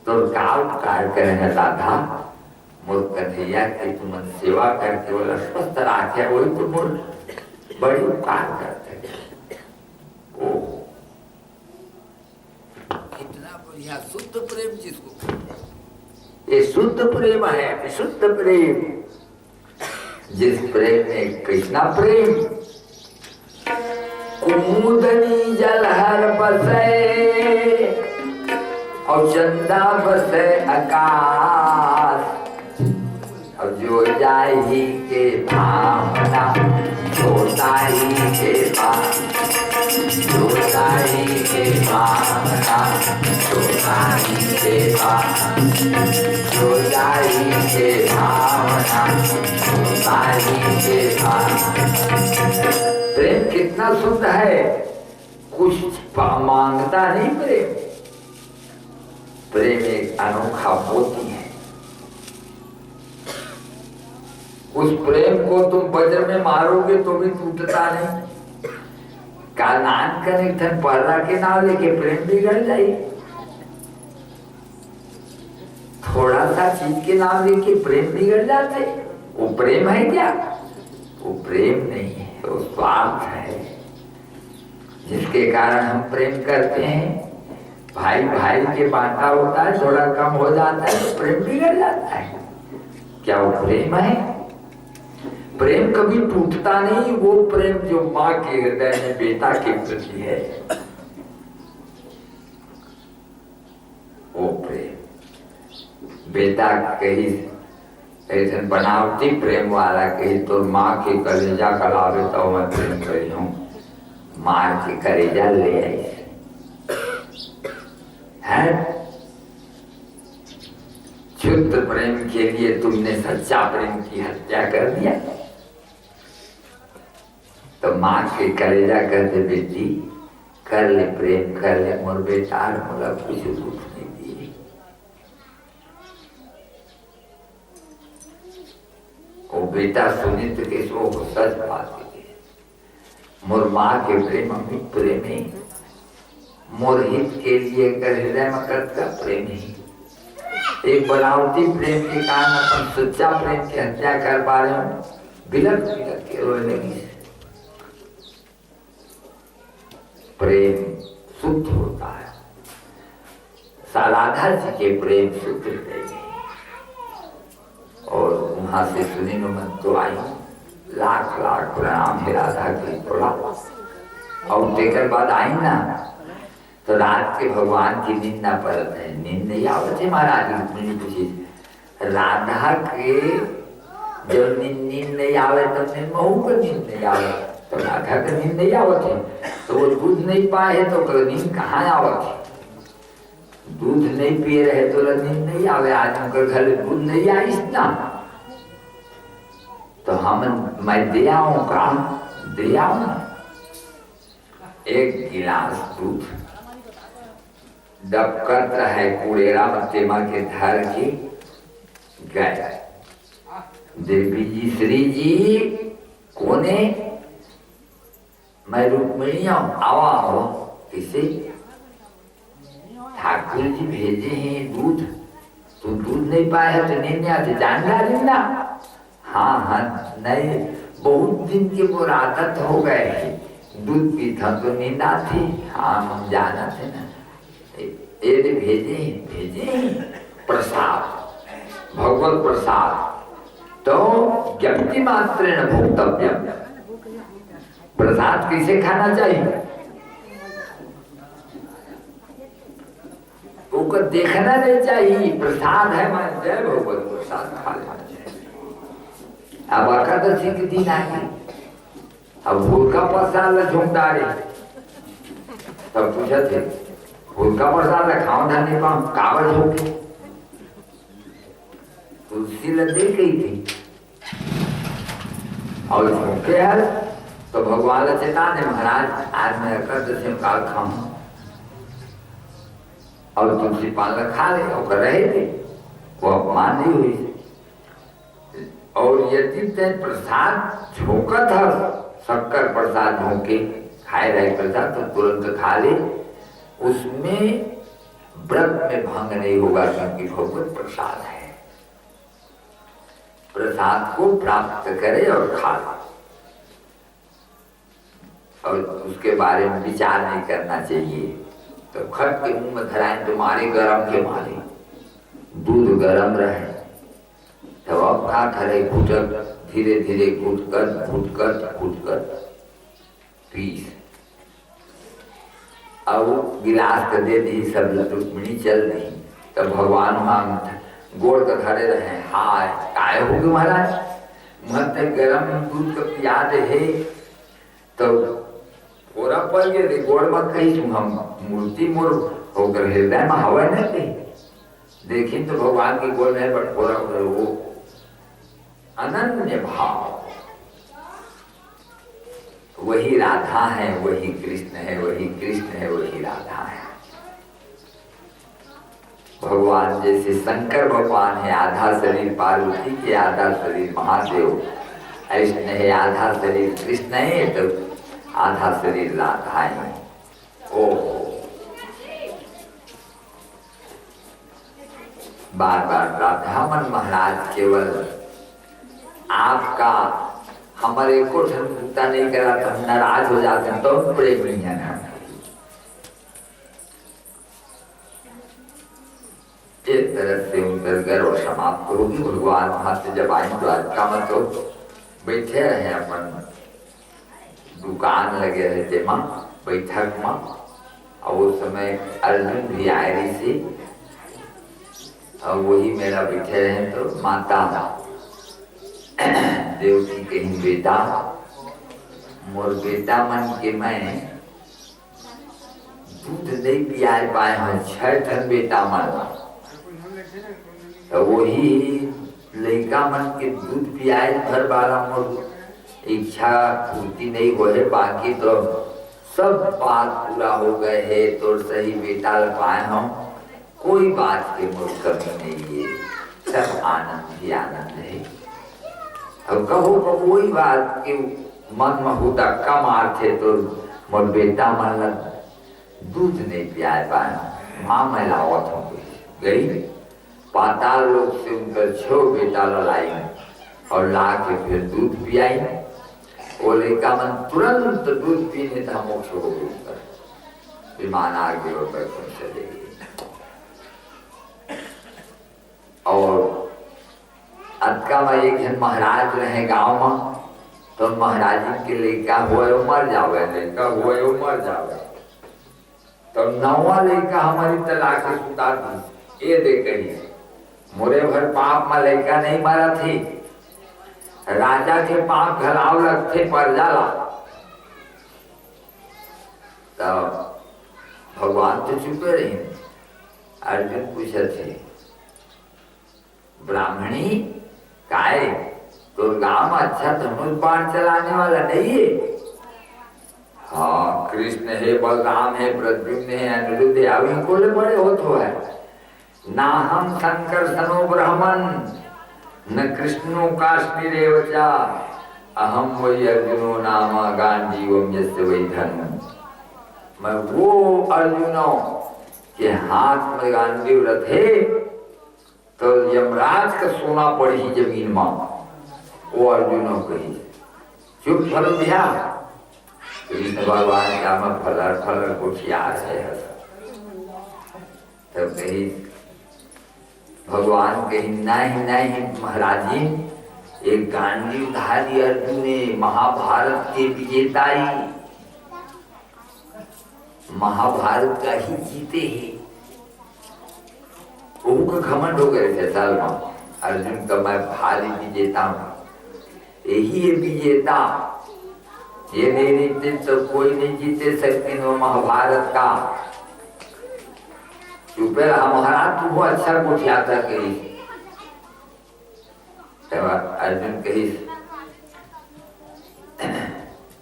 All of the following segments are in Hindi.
तो काल कार करे राधा मोर कन्हैया की तुम सेवा करके बोला स्वस्थ राखे, वही तो मोर बड़ी उपकार करते। ओ कितना बढ़िया शुद्ध प्रेम जिसको, ये शुद्ध प्रेम है, विशुद्ध प्रेम। जिस प्रेम में कृष्णा प्रेम, कुमुदनी जलहर बसे और चंदा बसे आकाश, और जो जाही के भावना जोताई के जोताई के भावना जोताई के जोताई के भावना जोताई के प्रेम कितना शुद्ध है, कुछ मांगता नहीं। प्रेम प्रेम एक अनोखा मोती है। उस प्रेम को तुम वज्र में मारोगे तो भी टूटता नहीं। कालान कनेक्शन पर्दा के नाम लेके प्रेम बिगड़ जाए, थोड़ा सा चीज के नाम लेके प्रेम बिगड़ जाते। वो प्रेम है क्या? वो प्रेम नहीं है, वो स्वार्थ है। जिसके कारण हम प्रेम करते हैं, भाई भाई के बांटा होता है, थोड़ा कम हो जाता है तो प्रेम बिगड़ जाता है। क्या वो प्रेम है? प्रेम कभी टूटता नहीं। वो प्रेम जो माँ के हृदय में बेटा के प्रति है, वो प्रेम। बेटा कहीं ऐसे बनावटी प्रेम वाला कहीं तो माँ के कलेजा कलावे तो मैं प्रेम करी हूँ, मार के कलेजा ले आई है। शुद्ध प्रेम के लिए तुमने सच्चा प्रेम की हत्या कर दिया। तो माँ के कलेजा कहते बेटी कर ले प्रेम, कर ले मोर बेटा, मोला कुछ दुख नहीं दिए। वो बेटा सुनी तो किस वो सच बात है, मोर माँ के प्रेम अमित प्रेम है, मोर हित के लिए कर हृदय में करता प्रेम ही। एक बनावटी प्रेम के कारण अपन सच्चा प्रेम की हत्या कर पा रहे हो, बिलक बिलक के रोने लगी। प्रेम शुद्ध होता है। राधा जी के प्रेम शुद्ध प्रेम है। और वहां से सुनी मन तो आई, लाख लाख प्रणाम है राधा की थोड़ा। और देकर बाद आई ना तो रात के भगवान की नींद ना पड़ते है, नींद नहीं आवत है। महाराज रुक्मिणी पूछी राधा के जब नींद नहीं आवे तब महू को नींद नहीं आवे, तो राधा का नींद नहीं आवत है। तो वो दूध नहीं पाए तो नींद कहाँ आवत है? दूध नहीं पिए रहे तो नींद नहीं आवे। आज उनके घर दूध नहीं आई ना, तो हम मैं दे आऊं का, दे आऊं ना। एक गिलास दूध डबकत है कुड़ेरा मत्तेमा के धर के गए। देवी जी श्री जी कोने? मैं रुक्मिणी हूँ, आवा हो। किसे? ठाकुर जी भेजे हैं दूध, तू दूध नहीं पाया तो नींद नहीं आती, जान डाली ना। हाँ हाँ नहीं, बहुत दिन के वो आदत हो गए, दूध पीता तो नींद आती। हाँ हम जाना थे ना, ये भेजे भेजे प्रसाद, भगवत प्रसाद। तो व्यक्ति मात्रेण भोक्तव्यम। प्रसाद किसे खाना चाहिए? उसको देखना नहीं चाहिए, प्रसाद है मान जय भगवत प्रसाद खा लेना चाहिए। अब एकादशी के दिन आएंगे, अब भूल का प्रसाद झुम डाले, तब पूछा थे भूल का प्रसाद खाओ धाने पाओ कागज हो गए, तुलसी लदे गई थी और झोंके यार। तो भगवान चेता ने महाराज आज मैं एकादशी में काल खाऊं, और तुलसी पान खा ले और रहे थे, वो अपमान नहीं हुई। और यदि ते प्रसाद झोंकत है, शक्कर प्रसाद झोंके खाए रहे प्रसाद तो तुरंत खा ले, उसमें व्रत में भंग नहीं होगा, क्योंकि भगवत प्रसाद है। प्रसाद को प्राप्त करे और खा, और उसके बारे में विचार नहीं करना चाहिए। तो खट के मुंह में धराए तुम्हारे गरम के मारे, दूध गरम रहे तब अब का करे, घुटक धीरे धीरे घुटकर पीस। अब गिलास का दे दी, सब रुक्मिणी चल रही, तब भगवान वहां गोड़ का धरे रहे। हाय काय हो गए महाराज, मत गरम दूध का पिया दे है, तो पूरा पड़ गए गोड़ मत कही, हम मूर्ति मोर होकर हृदय में हवा न कही। देखिए तो भगवान की गोड़ में बट पूरा वो अनन्य भाव, वही राधा है, वही कृष्ण है, वही कृष्ण है, वही राधा है। भगवान जैसे शंकर भगवान है, आधा शरीर पार्वती के, आधा शरीर महादेव, ऐसे है आधा शरीर कृष्ण है तो आधा शरीर राधा है। ओ बार बार राधामन महाराज केवल आपका हमारे को ठंडा नहीं करा तो हम नाराज हो जाते हैं, तो प्रेम नहीं है ना। एक तरह से उनका गर्व समाप्त होगी। भगवान वहां से जब आए द्वारका में तो बैठे रहे, अपन दुकान लगे रहते माँ बैठक में, और उस समय अर्जुन भी आए रही थी, और वही मेरा बैठे रहे तो माता देवकी कहीं बेटा मोर बेटा मन के मैं दूध नहीं पिया पाए हैं, 6 ठन बेटा मन, तो वही लड़का मन के दूध पियाए भर बारा मोर इच्छा पूर्ति नहीं हो है, बाकी तो सब बात पूरा हो गए है, तो सही बेटा पाए हम, कोई बात की मोर कमी नहीं है, सब आनंद ही आनंद है। अब कहो वही बात कि मन में होता कम अर्थ है, तो मोर बेटा मन दूध नहीं पिया पाए, माँ मैं लावत हो गई पाताल लोग से उनका 6 बेटा लाई और ला के फिर दूध पियाई। वो लड़का मन तुरंत दूध पीने था, मोक्ष हो गई, विमान आ गए और बैकुंठ चले गए। और अतका में एक जन महाराज रहे गांव में, तो महाराज के लड़का हुए मर जावे, लड़का हुए मर जावे, तो नवा लड़का हमारी तलाक के सुता थी, ये देख कही मोरे भर पाप में लड़का नहीं मरा थी, राजा के पाप घलाव लगते पर जाला। तो भगवान तो चुपे रहे। अर्जुन पूछे थे ब्राह्मणी काय तो गांव में अच्छा धनुष बाण चलाने वाला नहीं है? हाँ कृष्ण है, बलराम है, प्रद्युम्न है, अनिरुद्ध है, अभी कोले बड़े हो तो है ना। हम शंकर सनो ब्राह्मण न कृष्णो काश्मीरेवचा, अहम वही अर्जुनो नामा गांडीवम यस्य वही धनु। मैं वो अर्जुनों के हाथ में गांडीव रथे तो यमराज का सोना पड़ी जमीन में, वो अर्जुनों कही चुप फल दिया। कृष्ण भगवान का मैं फलर फलर कुठियार है, तब कही भगवान कही नहीं नहीं महाराज जी, एक गांडीव धारी अर्जुन ने महाभारत के विजेताई, महाभारत का ही जीते ही उनका घमंड हो गए थे साल में। अर्जुन का मैं भारी विजेता हूँ, यही है विजेता, ये नहीं जीते तो कोई नहीं जीते सकते वो महाभारत का। चुपे रहा महाराज, तू अच्छा कुठिया था कही। अर्जुन कही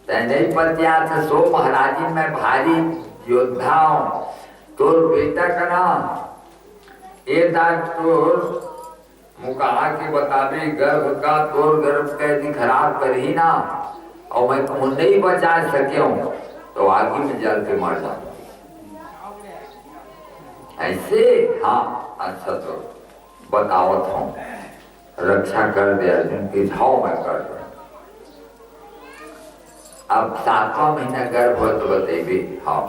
नहीं पत्या था सो महाराजी मैं भारी योद्धा हूँ, तोर बेटा का नाम ये तोर मुका के बताबे गर्भ का, तोर गर्भ का यदि खराब कर ही ना और मैं तुम नहीं बचा सके हूँ तो आगे में जल के मर जाऊँ। ऐसे हाँ अच्छा तो बतावत हूँ रक्षा कर दे अर्जुन की भाव में कर दे। अब 7वां महीना गर्भ हो तो बतेबी। हाँ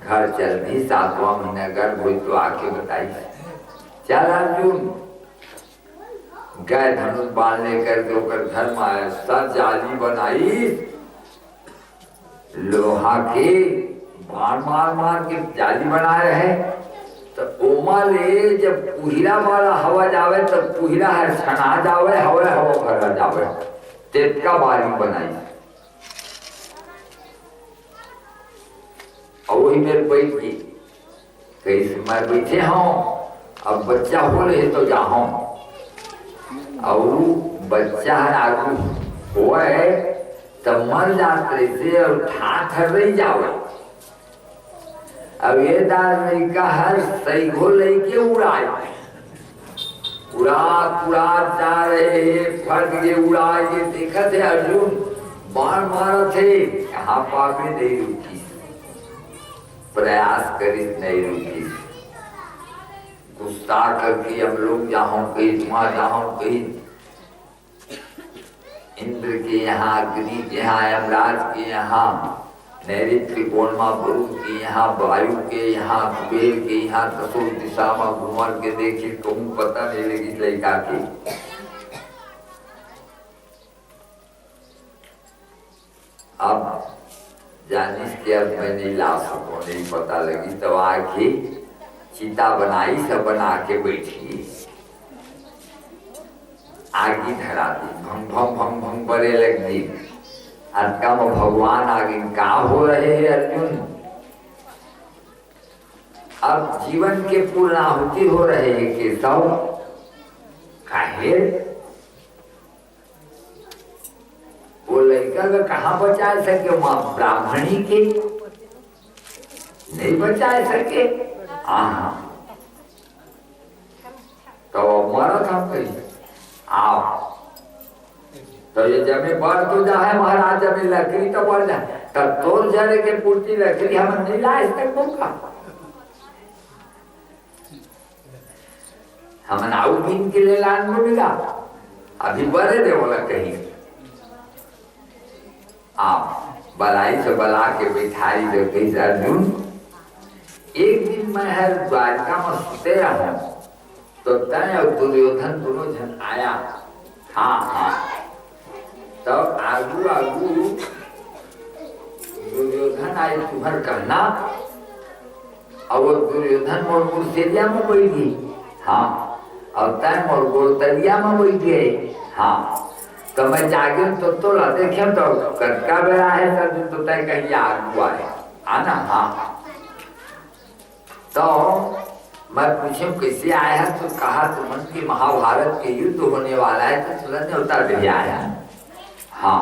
घर चल भी 7वां महीना गर्भ हुई तो आके बताई। चल अर्जुन गए धनुष बाण लेकर के होकर घर में आया। सब जाली बनाई लोहा के बाण मार मार के जाली बना रहे। तो ओमा ले जब पुहिरा वाला हवा जावे तो पुहिरा है छना जावे हवा हवा भरा जावे तेतका बारी बनाई। और वही मेरे बैठ की कैसे मैं बैठे हूँ अब बच्चा हो रहे तो जाऊँ और बच्चा आगू होए तो मर जाते से और ठाठ रही जावे। अब ये लड़का हर सही घो लेके उड़ाए उड़ा जा रहे फट के उड़ाए देखा थे अर्जुन बाण मारा थे यहाँ पापे नहीं रुकी प्रयास करी नहीं रुकी गुस्सा करके हम लोग जहाँ कहीं वहां जहाँ कहीं इंद्र के यहाँ अग्नि के यहाँ यमराज के यहाँ नैऋत्य कोणमा गुरु के यहाँ वायु के यहाँ कुबेर के यहाँ दसों दिशा में घूमर के देखी कहूँ पता नहीं लगी लड़का की। अब जानिस के अब मैं नहीं ला सकूं नहीं पता लगी तो आके चिता बनाई सब बना के बैठी आगे धरा दी भंग भंग भंग भंग बड़े लग दी। अटका में भगवान आगे का हो रहे हैं अर्जुन अब जीवन के पूर्णाहुति हो रहे हैं केशव काहे वो लड़का का कहाँ बचा सके माँ ब्राह्मणी के नहीं बचा सके। हाँ तो मरा था कहीं आओ तो ये जमे बढ़ तो जाए महाराज जमे लकड़ी तो बढ़ जाए तब तोड़ जरे के पूर्ति लकड़ी हम नहीं ला इसके मौका हम नाउ दिन के लिए लान में मिला अभी बड़े दे बोला कहीं आप बलाई से बला के बिठाई दे कहीं अर्जुन एक दिन मैं हर द्वारका में सुते रहा तो तय और दुर्योधन दोनों जन आया। हाँ हाँ तब आगू आगू दुर्योधन आए तुम्हार कहना और वो दुर्योधन मोर मुर्सेलिया में बैठ गई। हाँ और तय मोर गोरतलिया में बैठ गए। हाँ तो मैं जागे तो ला देखे तो कटका बेरा है सर तो तय कहीं आगू आए आना। हाँ तो मैं पूछूं कैसे आया है तो कहा तुमन की महाभारत के युद्ध होने वाला है तो तुरंत न्योता दे आया। हाँ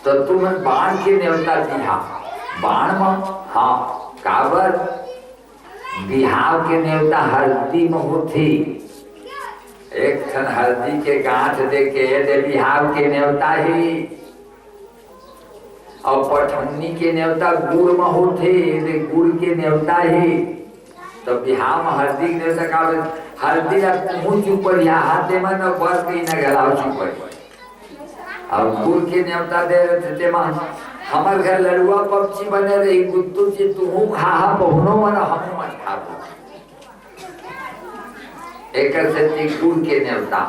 तो तुमन बाण के न्योता दिया बाण में। हाँ काबर बिहाव के न्योता हल्दी में होती एक ठन हल्दी के गांठ देके दे बिहाव के न्योता ही और पठौनी के न्योता गुड़ में होते दे गुड़ के न्योता ही तो बिहाव में हल्दी न्योता का हल्दी मुँह चुपर या हाथे में न बर के न गलाव चुपर और गुड़ के न्योता दे रहे थे मां हमार घर लड़ुआ पक्षी बने रही गुत्तू से तू खा पहुनो मन हम मत खा एक से गुड़ के न्योता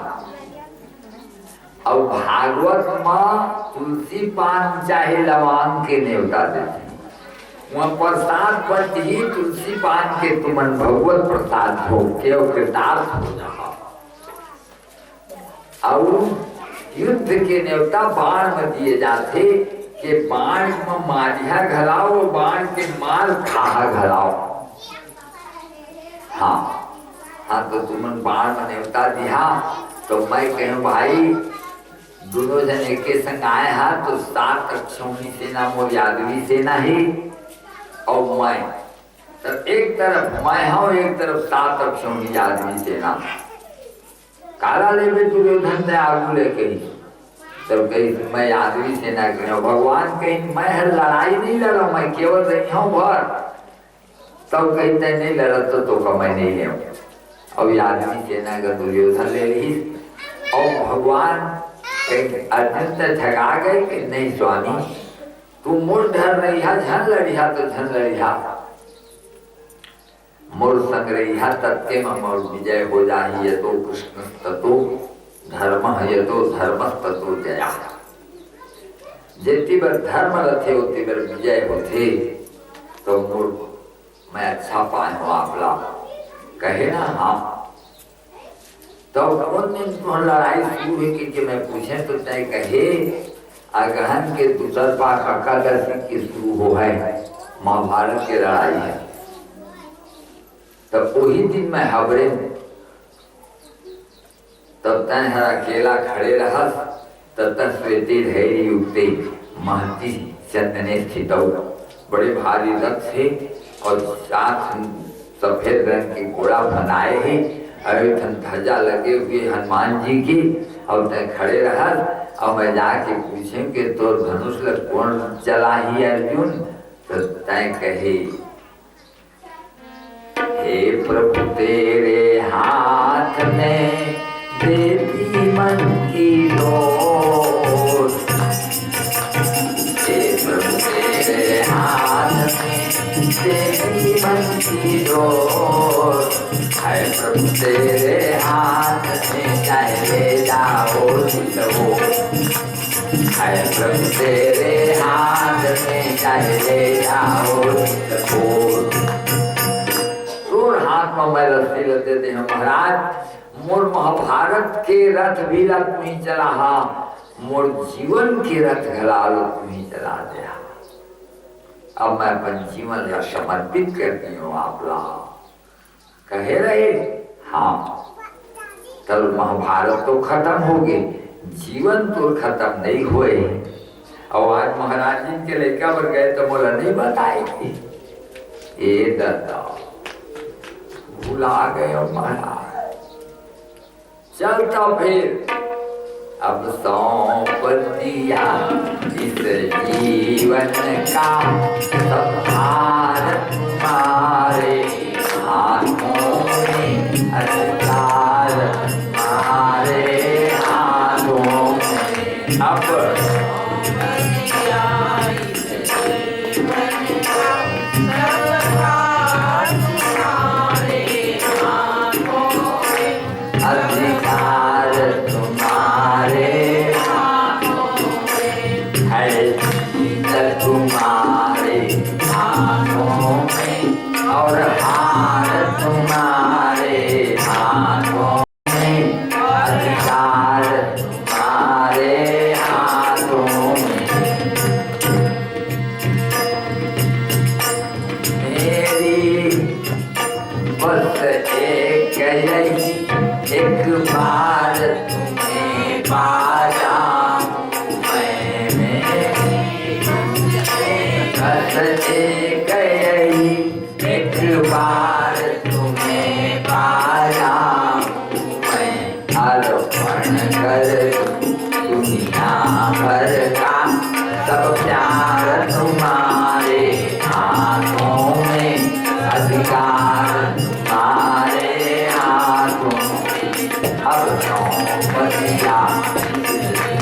और भागवत में तुलसी पान चाहे लवांग के न्योता देते वहाँ प्रसाद पर ही तुलसी पान के तुमन भगवत प्रसाद हो के कृतार्थ हो जाओ। और युद्ध के न्योता बाण में दिए जाते कि बाण में मारिया घलाओ बाण के मार खाहा घलाओ। हाँ हाँ तो तुमन बाण में न्योता दिया तो मैं कहूँ भाई दोनों जन एक संग आए हैं तो 7 अक्षौणी सेना मोर यादवी सेना ही और मैं तो एक तरफ मैं हूँ एक तरफ 7 अक्षौणी यादवी सेना काला ले दुर्योधन ने आगू लेके ही तब कही मैं यादवी सेना के भगवान कहीं मैं लड़ाई नहीं लड़ा मैं केवल रही हूँ भर तब कहते नहीं लड़त तो कमाई नहीं ले। अब आदमी सेना का दुर्योधन ले ली और भगवान अर्जुन से ठगा गए कि नहीं स्वामी तू मुड़ धर रहा झन लड़िया तो झन लड़िया मोर संग रहा तत्ते मोर विजय हो जाही ये तो कृष्ण ततो धर्म ये तो धर्म ततो जया जेती बार धर्म रथे होती बार विजय होते तो मोर मैं अच्छा पाए हूँ आपला कहे ना। हाँ तो कौन दिन तो लड़ाई शुरू हुई कि मैं पूछे तो तय कहे अगहन के दूसर पाक एकादशी की शुरू हो है महाभारत की लड़ाई है। तब वही दिन मैं हबरे तब तय हर अकेला खड़े रहा तब तक श्वेते धैर्य युक्ते महती चंदने स्थित बड़े भारी रथ थे और साथ सफेद रंग के घोड़ा बनाए हैं अयोधन ध्वजा लगे हुए हनुमान जी की और तय खड़े रहा और मैं जाके पूछे कि तो धनुष कौन चला ही अर्जुन तो तय कहे हे प्रभु तेरे हाथ में देवी मन की डोर हे प्रभु तेरे हाथ में देवी मन की डोर है प्रभु तेरे हाथ में चाहे ले जाओ लो है प्रभु तेरे हाथ में चाहे ले जाओ लो हाथ में मैं रस्सी लेते थे महाराज मोर महाभारत के रथ भी तुम्ही चला मोर जीवन के रथ घलाल तुम्ही चला दिया। अब मैं अपन जीवन का समर्पित करती हूँ आपला कहे रहे। हाँ कल महाभारत तो खत्म हो गए जीवन तो खत्म नहीं हुए और आज महाराज जी के लेकर पर गए तो बोला नहीं बताएगी ये दादा भुला गए महाराज चलता फिर अब सौंप दिया इस जीवन का सब भार तुम्हारे हाथों में अधिकार तुम्हारे हाथों में अब और हार तुम्हारे हाथों में अधिकार तुम्हारे हाथों में मेरी बस एक यही एक बार तुम्हें पा जाऊं मैं बस एक यही एक बार तुम्हें पाया मैं अर्पण कर दुनिया भर का सब प्यार तुम्हारे हाथों में अधिकार तुम्हारे हाथों में अब बतिया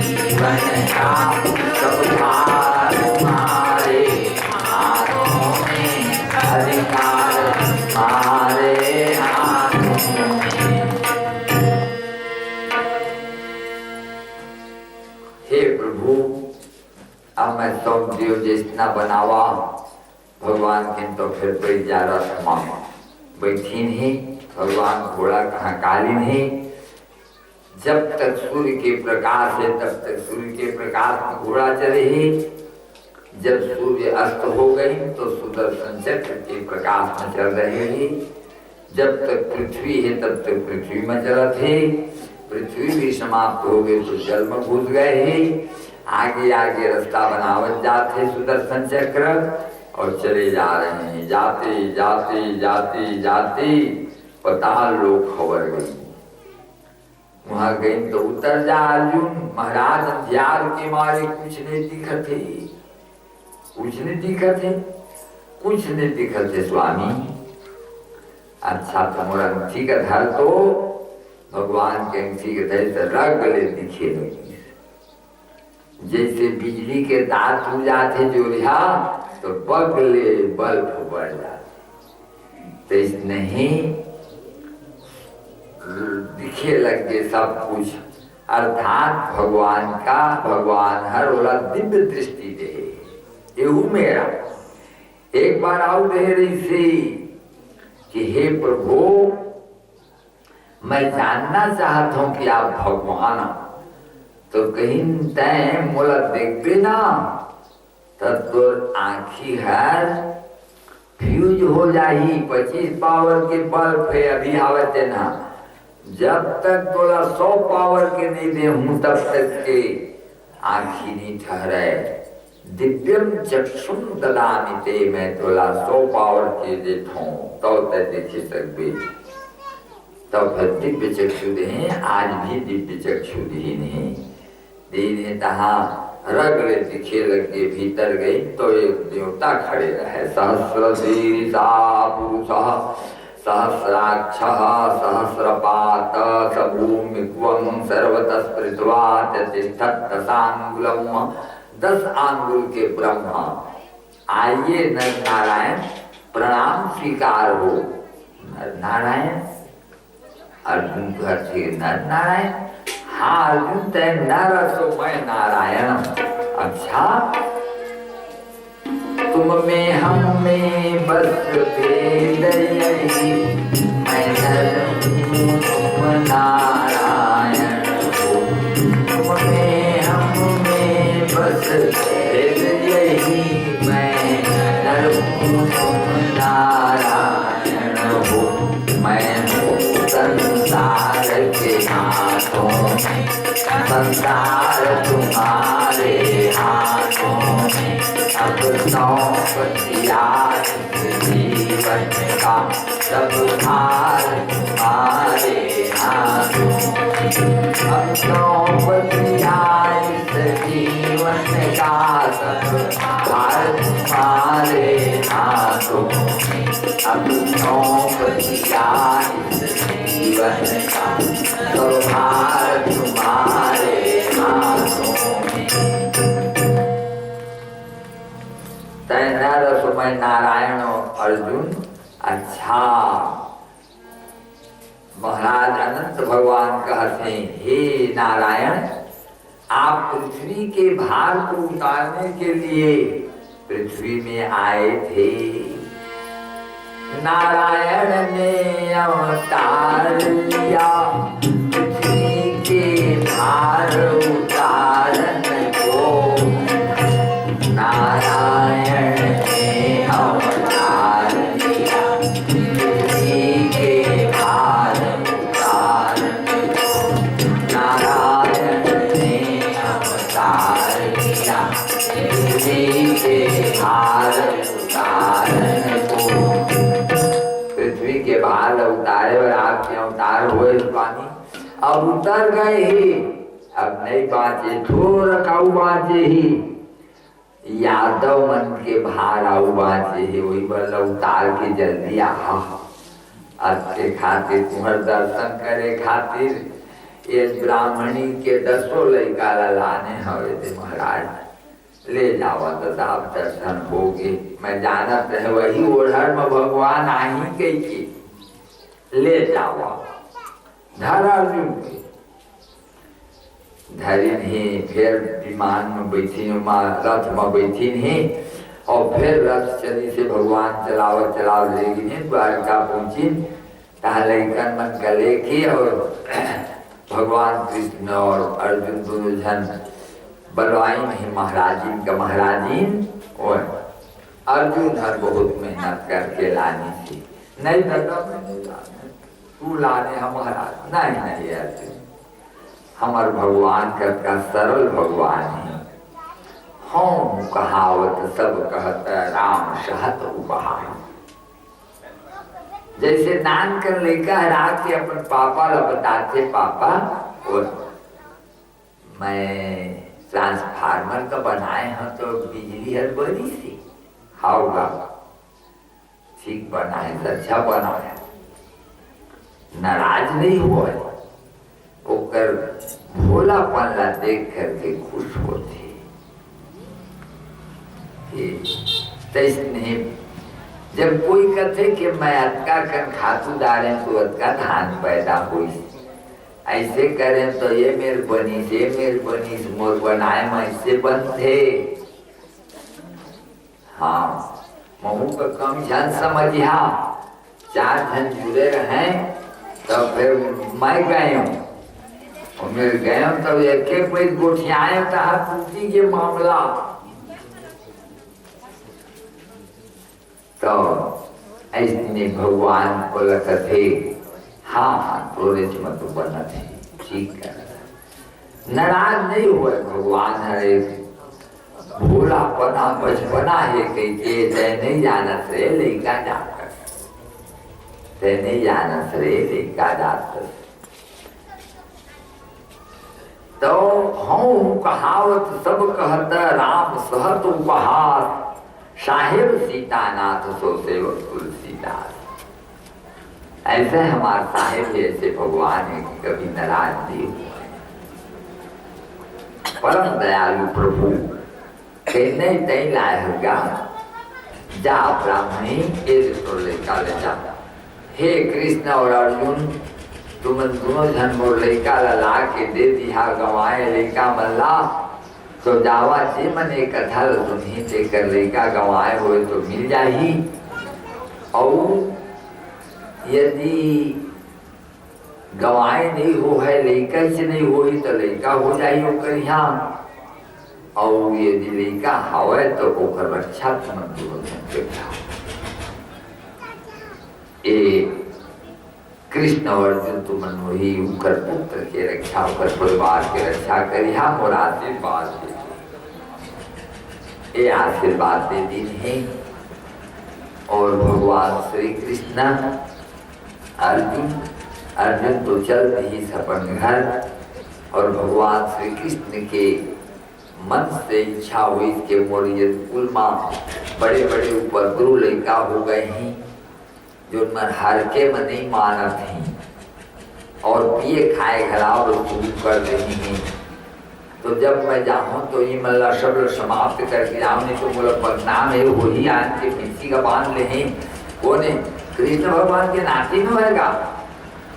जीवन का सब भार तुम्हारे हाथों में अधिकार तुम्हारे हाथों में। हे प्रभु अब मैं तुम दियो जितना बनावा भगवान के तो फिर कोई ज्यादा समान बैठी नहीं भगवान घोड़ा कहाँ कालीन है जब तक सूर्य के प्रकाश है तब तक सूर्य के प्रकाश में घोड़ा चले ही जब सूर्य अस्त हो गई तो सुदर्शन चक्र के प्रकाश में चल रहे हैं जब तक पृथ्वी है तब तक पृथ्वी में चलत है पृथ्वी भी समाप्त हो गई तो जल में घुस गए हैं आगे आगे रास्ता बनावत जाते सुदर्शन चक्र और चले जा रहे हैं जाते जाते जाते जाते पताल लोग खबर गई वहां गई तो उतर जा अर्जुन महाराज अंधियार के मारे कुछ नहीं दिखत है कुछ नहीं दिखत है कुछ नहीं दिखत है स्वामी अच्छा तुम्हारा अंगूठी का धर तो भगवान के अंगूठी के धर से रग ले दिखे लगी, जैसे बिजली के तार टूट जाते जो रिहा तो बगले बल्ब बढ़ जाते, तो नहीं दिखे लगे सब कुछ। अर्थात भगवान हर वाला दिव्य दृष्टि दे। एहू मेरा एक बार आओ दे रही थी कि हे प्रभु मैं जानना चाहता हूं कि आप भगवान, तो कहीं तय मोला देख ना तब तो आँखी हर फ्यूज हो जाही। 25 पावर के बल्ब है अभी आवते ना, जब तक तोला 100 पावर के नहीं दे हूं तब तक के आँखी नहीं ठहरे। दिव्यम चक्षुम ददामि ते, मैं तोला 100 पावर के देता हूं तो तक देखे सकबे। तब फिर दिव्य चक्षु दे, आज भी दिव्य चक्षु दी नहीं दीने तहा रगड़े दिखे लगे। भीतर गई तो एक देवता खड़े रहे, सहस्रशीर्षा पुरुषः सहस्राक्षः सहस्रपात स भूमिक्वं सर्वतः स्पृष्ट्वा तिष्ठत् 10 आंगुलम्, 10 आंगुल के ब्रह्मा। आइए नर नारायण प्रणाम स्वीकार हो। नर नारायण अर्जुन कहते नर नारायण, हाँ अर्जुन तय नर सो मैं नारायण। अच्छा तुम में हम में बस भेद यही, मैं नर हूँ तुम नारायण हो। तुम में हम में बस भेद यही, मैं नर हूँ तुम नारायण हो। मैं हूँ संसार के हाथों में, संसार तुम्हारे हाथों में। अब सौंप दिया जीवन का सब भार तुम्हारे हाथों में। अब सौंप दिया जीवन का सब भार तुम्हारे हाथों में। अब सौंप दिया जीवन का सब भार तुम्हारे हाथों में। मैं नारायण अर्जुन। अच्छा महाराज अनंत भगवान कहते हैं हे नारायण, आप पृथ्वी के भार को उतारने के लिए पृथ्वी में आए थे। नारायण ने अवतार लिया पृथ्वी के भार उतारन को। नारायण ने अवतार लिया पृथ्वी के भार उतारन को। नारायण ने अवतार लिया पृथ्वी के भार उतारन को। पृथ्वी के भार उतारे और आपके अवतार हुए स्वामी। अब उतर गए ही, अब नहीं बाँचे, थोड़ा काऊ बाँचे ही। यादव मन के भार आऊ बाँचे ही, वही बल उतार के जल्दी आहा। अच्छे खातिर तुम्हार दर्शन करे खातिर ये ब्राह्मणी के 10 लड़का लाने हवे थे महाराज। ले जावा तो आप दर्शन होगे। मैं जानत है वही ओढ़र में भगवान आई के ले जावा। धर अर्जुन के धरिन ही, फिर विमान में बैठी, रथ में बैठी ही, और फिर रथ चली से भगवान चलावत चलाव लेगी द्वारका पहुंची। लैकन मन गले की और भगवान कृष्ण और अर्जुन दोनों जन बलवाइन ही महाराजीन का महाराजीन। और अर्जुन हर बहुत मेहनत करके लानी थी। नहीं दादा मैं नहीं लाने, तू लाने हमारा नहीं अर्जुन, हमार भगवान का सरल भगवान है। हम कहावत सब कहता राम सहत उपहार। जैसे नान कर लेकर हरा के अपन पापा ला बताते, पापा और मैं ट्रांसफार्मर का बनाए हैं तो बिजली हर बड़ी सी हाउगा ठीक बनाए, अच्छा बनाया। नाराज नहीं हुआ, ओकर भोलापन ला देख करके खुश होते। नहीं, जब कोई कहते कि मैं अतका कर खातू डाले तो अतका धान पैदा हुई, ऐसे करें तो ये मेरे बनी मोर बनाए मैं से बनते। हाँ, महू का कम जन समझिया, 4 जन जुड़े रहे तो फिर मैं गए हूँ, और मेरे गए हूँ तब एक कोई गोठियाए कहा पूछी के मामला, तो ऐसे भगवान को लगता थे हाँ तोरे मत बना थे, ठीक है, नाराज नहीं हुए भगवान। हरे भोलापना बचपना है कही तय नहीं जाना से लेका जाकर, तय नहीं जाना से लेका जाकर। तो हूँ कहावत सब कहता राम सहत उपहार, साहिब सीतानाथ सो सेवक तुलसीदास। ऐसे हमारे साहिब जैसे भगवान है कि कभी नाराज नहीं हुए, परम दयालु प्रभु कहने तय लाएगा जा ब्राह्मणी तो लेका ले जा। हे कृष्ण और अर्जुन, तुम दोनों जन मोर लेका ला के दे दिया, गवाए लेका मल्ला तो जावा जे मने कथा तुम्हें देकर लेका गवाए हुए तो मिल जाही, और यदि गवाए नहीं हो है लेका से नहीं होई तो लेका हो जाई ओकर यहाँ, और यदि लेका हवे तो ओकर रक्षा तुम कृष्ण और अर्जुन तुम वही उकर पुत्र के रक्षा, उकर परिवार के रक्षा करिहा और आशीर्वाद दे, ये आशीर्वाद दे दिन है। और भगवान श्री कृष्ण अर्जुन तो चलते ही अपन घर, और भगवान श्री कृष्ण के मन से इच्छा हुई कि मोर ये कुल माँ बड़े बड़े उपद्रव लड़का हो गए हैं, जो मन हर के मन नहीं मानत हैं और पिए खाए घराव शुरू कर रही हैं। तो जब मैं जाऊँ तो ये मतलब सब समाप्त करके जाऊँ, नहीं तो बोला बदनाम है वही आन के पीछी का बांध ले हैं। वो ने कृष्ण भगवान के नाती में होगा,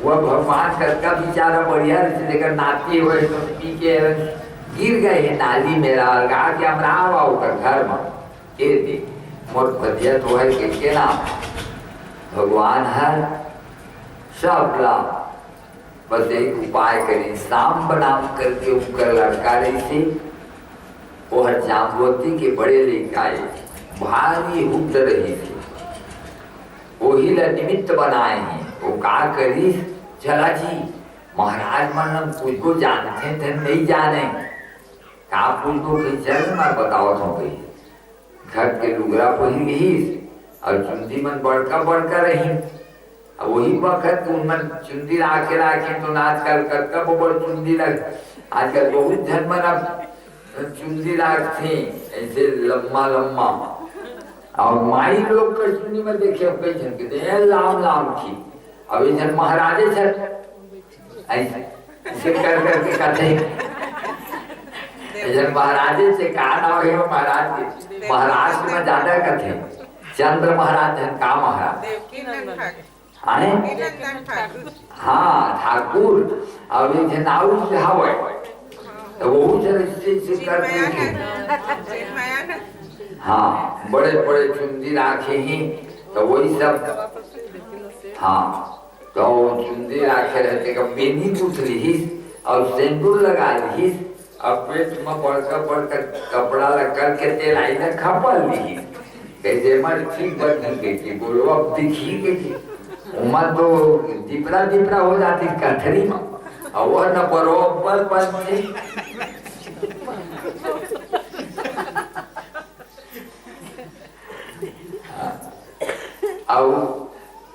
वह भगवान का बेचारा बढ़िया से लेकर नाती हुए तो पी के गिर गए हैं नाली मेरा गा के अमरावा घर में ये मोर बधिया तो है के नाम भगवान है सब ला, बस एक उपाय करी शाम बनाम करके उनका लड़का रही थी, वो जाम्बवती के बड़े लेकर आए, भारी हुट रही थी, वही ला निमित्त बनाए हैं। वो का करी चला जी महाराज मन कुछ को जानते थे नहीं जाने का कुछ को कहीं चल मैं बताओ तो कहीं घर के लुगरा पहन गई और चुंदी मन बड़का रही। अब वही वक्त उनमें चुंदी राखे तो आजकल कब बड़ चुंदी रख, आजकल बहुत जन मन अब चुंदी रखते ऐसे लम्बा लम्बा, और माई लोग का चुंदी में देखे कई जन के लाम की। अब ये जन महाराजे ऐसे कर करके कहते जन महाराजे से कहा ना है महाराज के महाराष्ट्र में ज्यादा कहते चंद्र महाराज है का महाराज आए हाँ ठाकुर। अब ये नाउ से हवे तो वो से करते हाँ बड़े बड़े चुंदी राखे हैं तो वही सब हाँ तो चुंदी राखे रहते का बेनी पूछ ली और सिंदूर लगा ली और पेट में बड़का कपड़ा लगा के तेल आई ना खपल ली कैसे मर ठीक बन गई थी, बोलो अब दिखी गई थी उमर तो दिपड़ा हो जाती कथरी में, और वह न बरोबर बनते और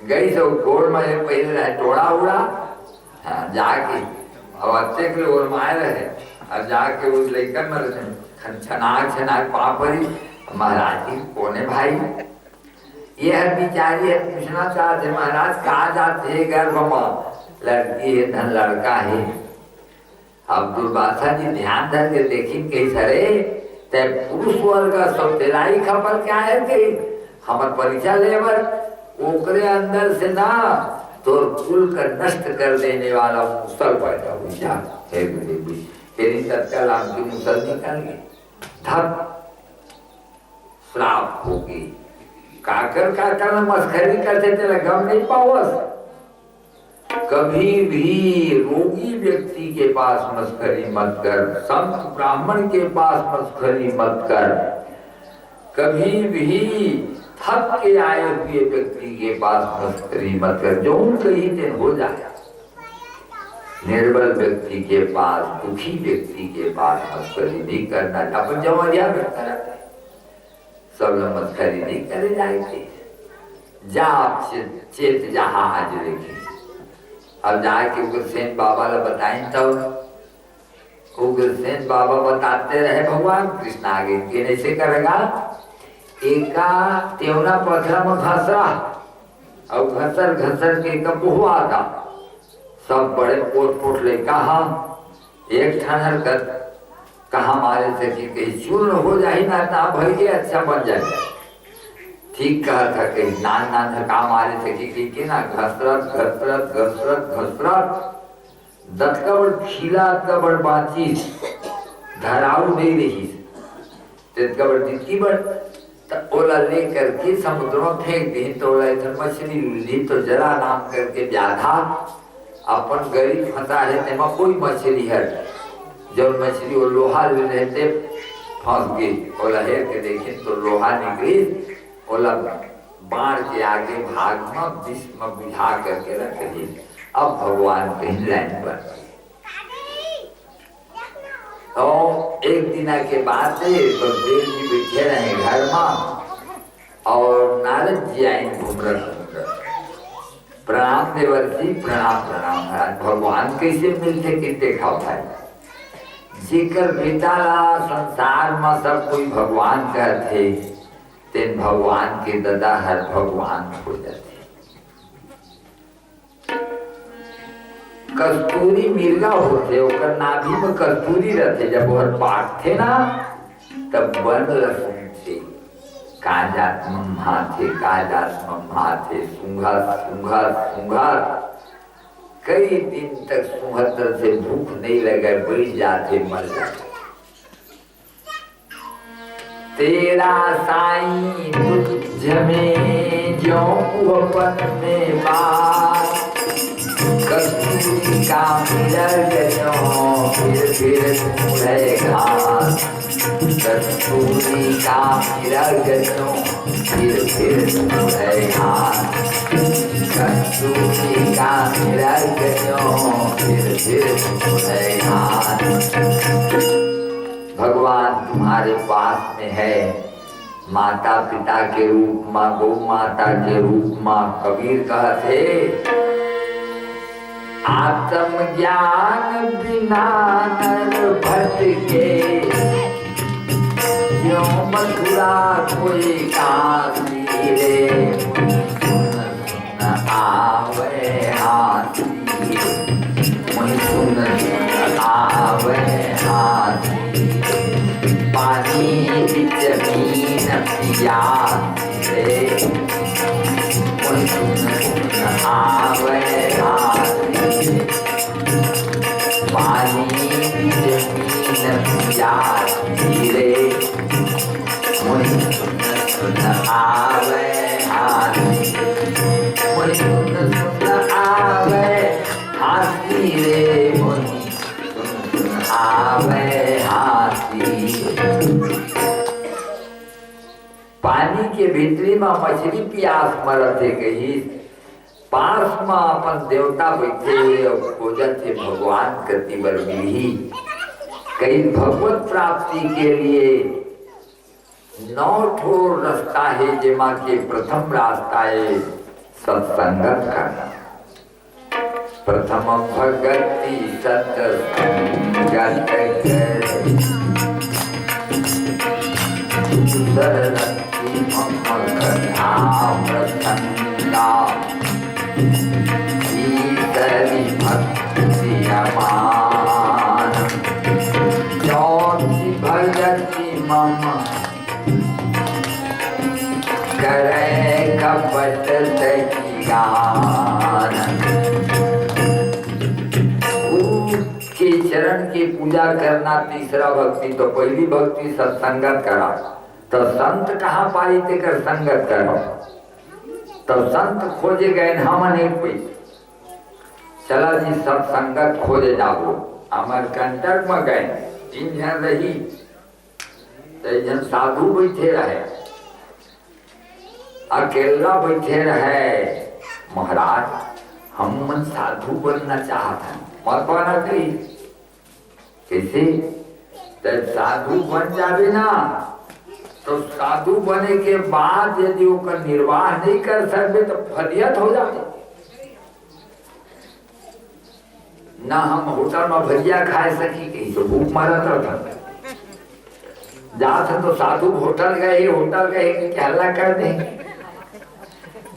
गई तो गोड़ में पहले रहे टोड़ा उड़ा जाके और अच्छे के लोग माए रहे और जाके उस लेकर मर छनाक पापड़ी महाराज जी कोने भाई यह बिचारी पूछना चाहते महाराज कहा जाते है गर्भ में लड़की है धन लड़का है। अब दुर्वासा जी ध्यान धर के देखी कैसे रे ते पुरुष वर्ग सब दिलाई खबर क्या है कि हमार परीक्षा लेवर ओकरे अंदर से ना तो कुल का नष्ट कर देने वाला मुसल पैदा हुआ है। तेरी तत्काल आपकी मुसल निकल गई, धप श्राप होगी। काकर काकर में मस्खरी करते थे गम नहीं पावस। कभी भी रोगी व्यक्ति के पास मस्खरी मत कर, संत ब्राह्मण के पास मस्खरी मत कर, कभी भी थक के आए हुए व्यक्ति के पास मस्खरी मत कर, जो कहीं दिन हो जाए। निर्बल व्यक्ति के पास, दुखी व्यक्ति के पास मस्खरी नहीं करना। अपन जमरिया करता रहता है, सब लोग मस्खरी नहीं करे जाएंगे। जा चेत जहा आज लिखे। अब जाके उग्रसेन बाबा ला बताएं तो उग्रसेन बाबा बताते रहे भगवान कृष्ण आगे इनके ऐसे करेगा। एका तेवना पथरा में घसरा और घसर घसर के कपुआ था। सब बड़े पोट पोट ले कहा एक ठन हरकत कहा मारे से कि कहीं चूर्ण हो जाए ना ता भई अच्छा बन जाए। ठीक कहा था कहीं नान नान काम आ रहे थे कि ना घसरत घसरत घसरत घसरत दत्कबड़ खिला कबड़ बाची धराऊ नहीं रही कबड़ जितकी बड़ ओला ले करके समुद्र में फेंक दी। तो ओला इधर मछली ली तो जरा नाम करके व्याधा अपन गरीब फंसा रहते में कोई मछली है जब मछली वो लोहा ले रहते फंस गई। ओला हेर के देखे तो लोहा निकली। ओला बाढ़ के आगे भाग में विष में बुझा करके रख दी। अब भगवान कहीं लाइन पर तो एक दिन के बाद बलदेव जी बैठे रहे घर में और नारद जी आए घूम रहे। प्रणाम देवर्षि प्रणाम प्रणाम महाराज। भगवान कैसे मिलते कि देखा भाई जिक्र बेटाला संसार में सब कोई भगवान कहते तेन भगवान के दादा हर भगवान हो जाते। कस्तूरी मिर्गा होते ओकर नाभि में कस्तूरी रहते। जब वह पाठ थे ना तब बन लसन थे काजात मम्मा थे काजात मम्मा थे सुंघा सुंघा सुंघा कई दिन तक सुहतर से भूख नहीं लगे बैठ जाते मर जाते। तेरा साईं तुझ में जो अपन में बात कस्तूरी का मिलर गयो फिर ढूंढे घास। कस्तूरी का मिलर गयो फिर ढूंढे घास। कस्तूरी का मिलर गयो फिर ढूंढे घास। भगवान तुम्हारे पास में है माता पिता के रूप में गौ माता के रूप में। कबीर कहते आत्म ज्ञान बिना नर भटके जो मथुरा कोई काशी रे सुन आवे हाथी सुन आवे हाथी। पानी जमीन पिया रे सुन आवे हाथी। पानी जमीन पिया रे सुन आवे हाथी। सुन आवे हाथी रे सुन आवे हाथी। पानी के भीतरी में मछली प्यास मरत है कही पास में अपन देवता बैठे और पूजन थे भगवान कृति बर मिली। कई भगवत प्राप्ति के लिए 9 ठो रास्ता है जेमा के प्रथम रास्ता है सत्संगत करना। प्रथम भगति सत्संगत सरस्वती ममकथा प्रसन्ना ईतरि भक्ति अमान चौथी भगति मम करे कपट गान के चरण की पूजा करना तीसरा भक्ति। तो पहली भक्ति सत्संगत करा, तो संत कहाँ पाई थे कर संगत करो। तो संत खोजे गए हम अनेक पे, चला जी सब संगत खोजे जाओ। अमरकंटक में गए, 3 जन रही, 3 जन साधु बैठे रहे, अकेला बैठे रहे। महाराज हम मन साधु बनना चाहते हैं, मत बना करी कैसे? जब साधु बन जावे ना, तो साधु बने के बाद यदि उसका निर्वाह नहीं कर सकते तो फलियत हो जाते। ना हम होटल में भजिया खाए सकी, कहीं तो भूख मारत रहता। जाते तो साधु होटल गए कि हल्ला कर देंगे,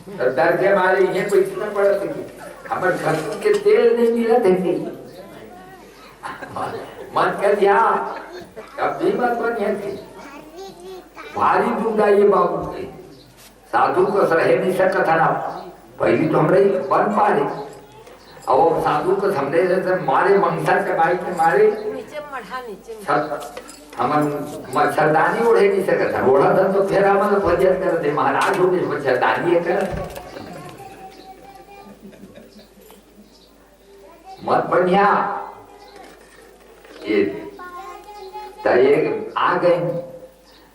तो डर के मारे ये पैसा पड़ा थे। हमारे घर के तेल नहीं मिला थे, मत कर दिया, कभी मत बनिए थे। भारी दुर्गा ये बाबू के साधु को रह नहीं सकता था ना। पहली तो हमरे बन पा रहे, और वो साधु को हमरे से मारे मंगसा के भाई के मारे हम मच्छरदानी ओढ़े नहीं सकता। ओढ़ा था तो फिर हम भजन करते, महाराज हो गए मच्छरदानी कर मत बढ़िया। ये आ गए।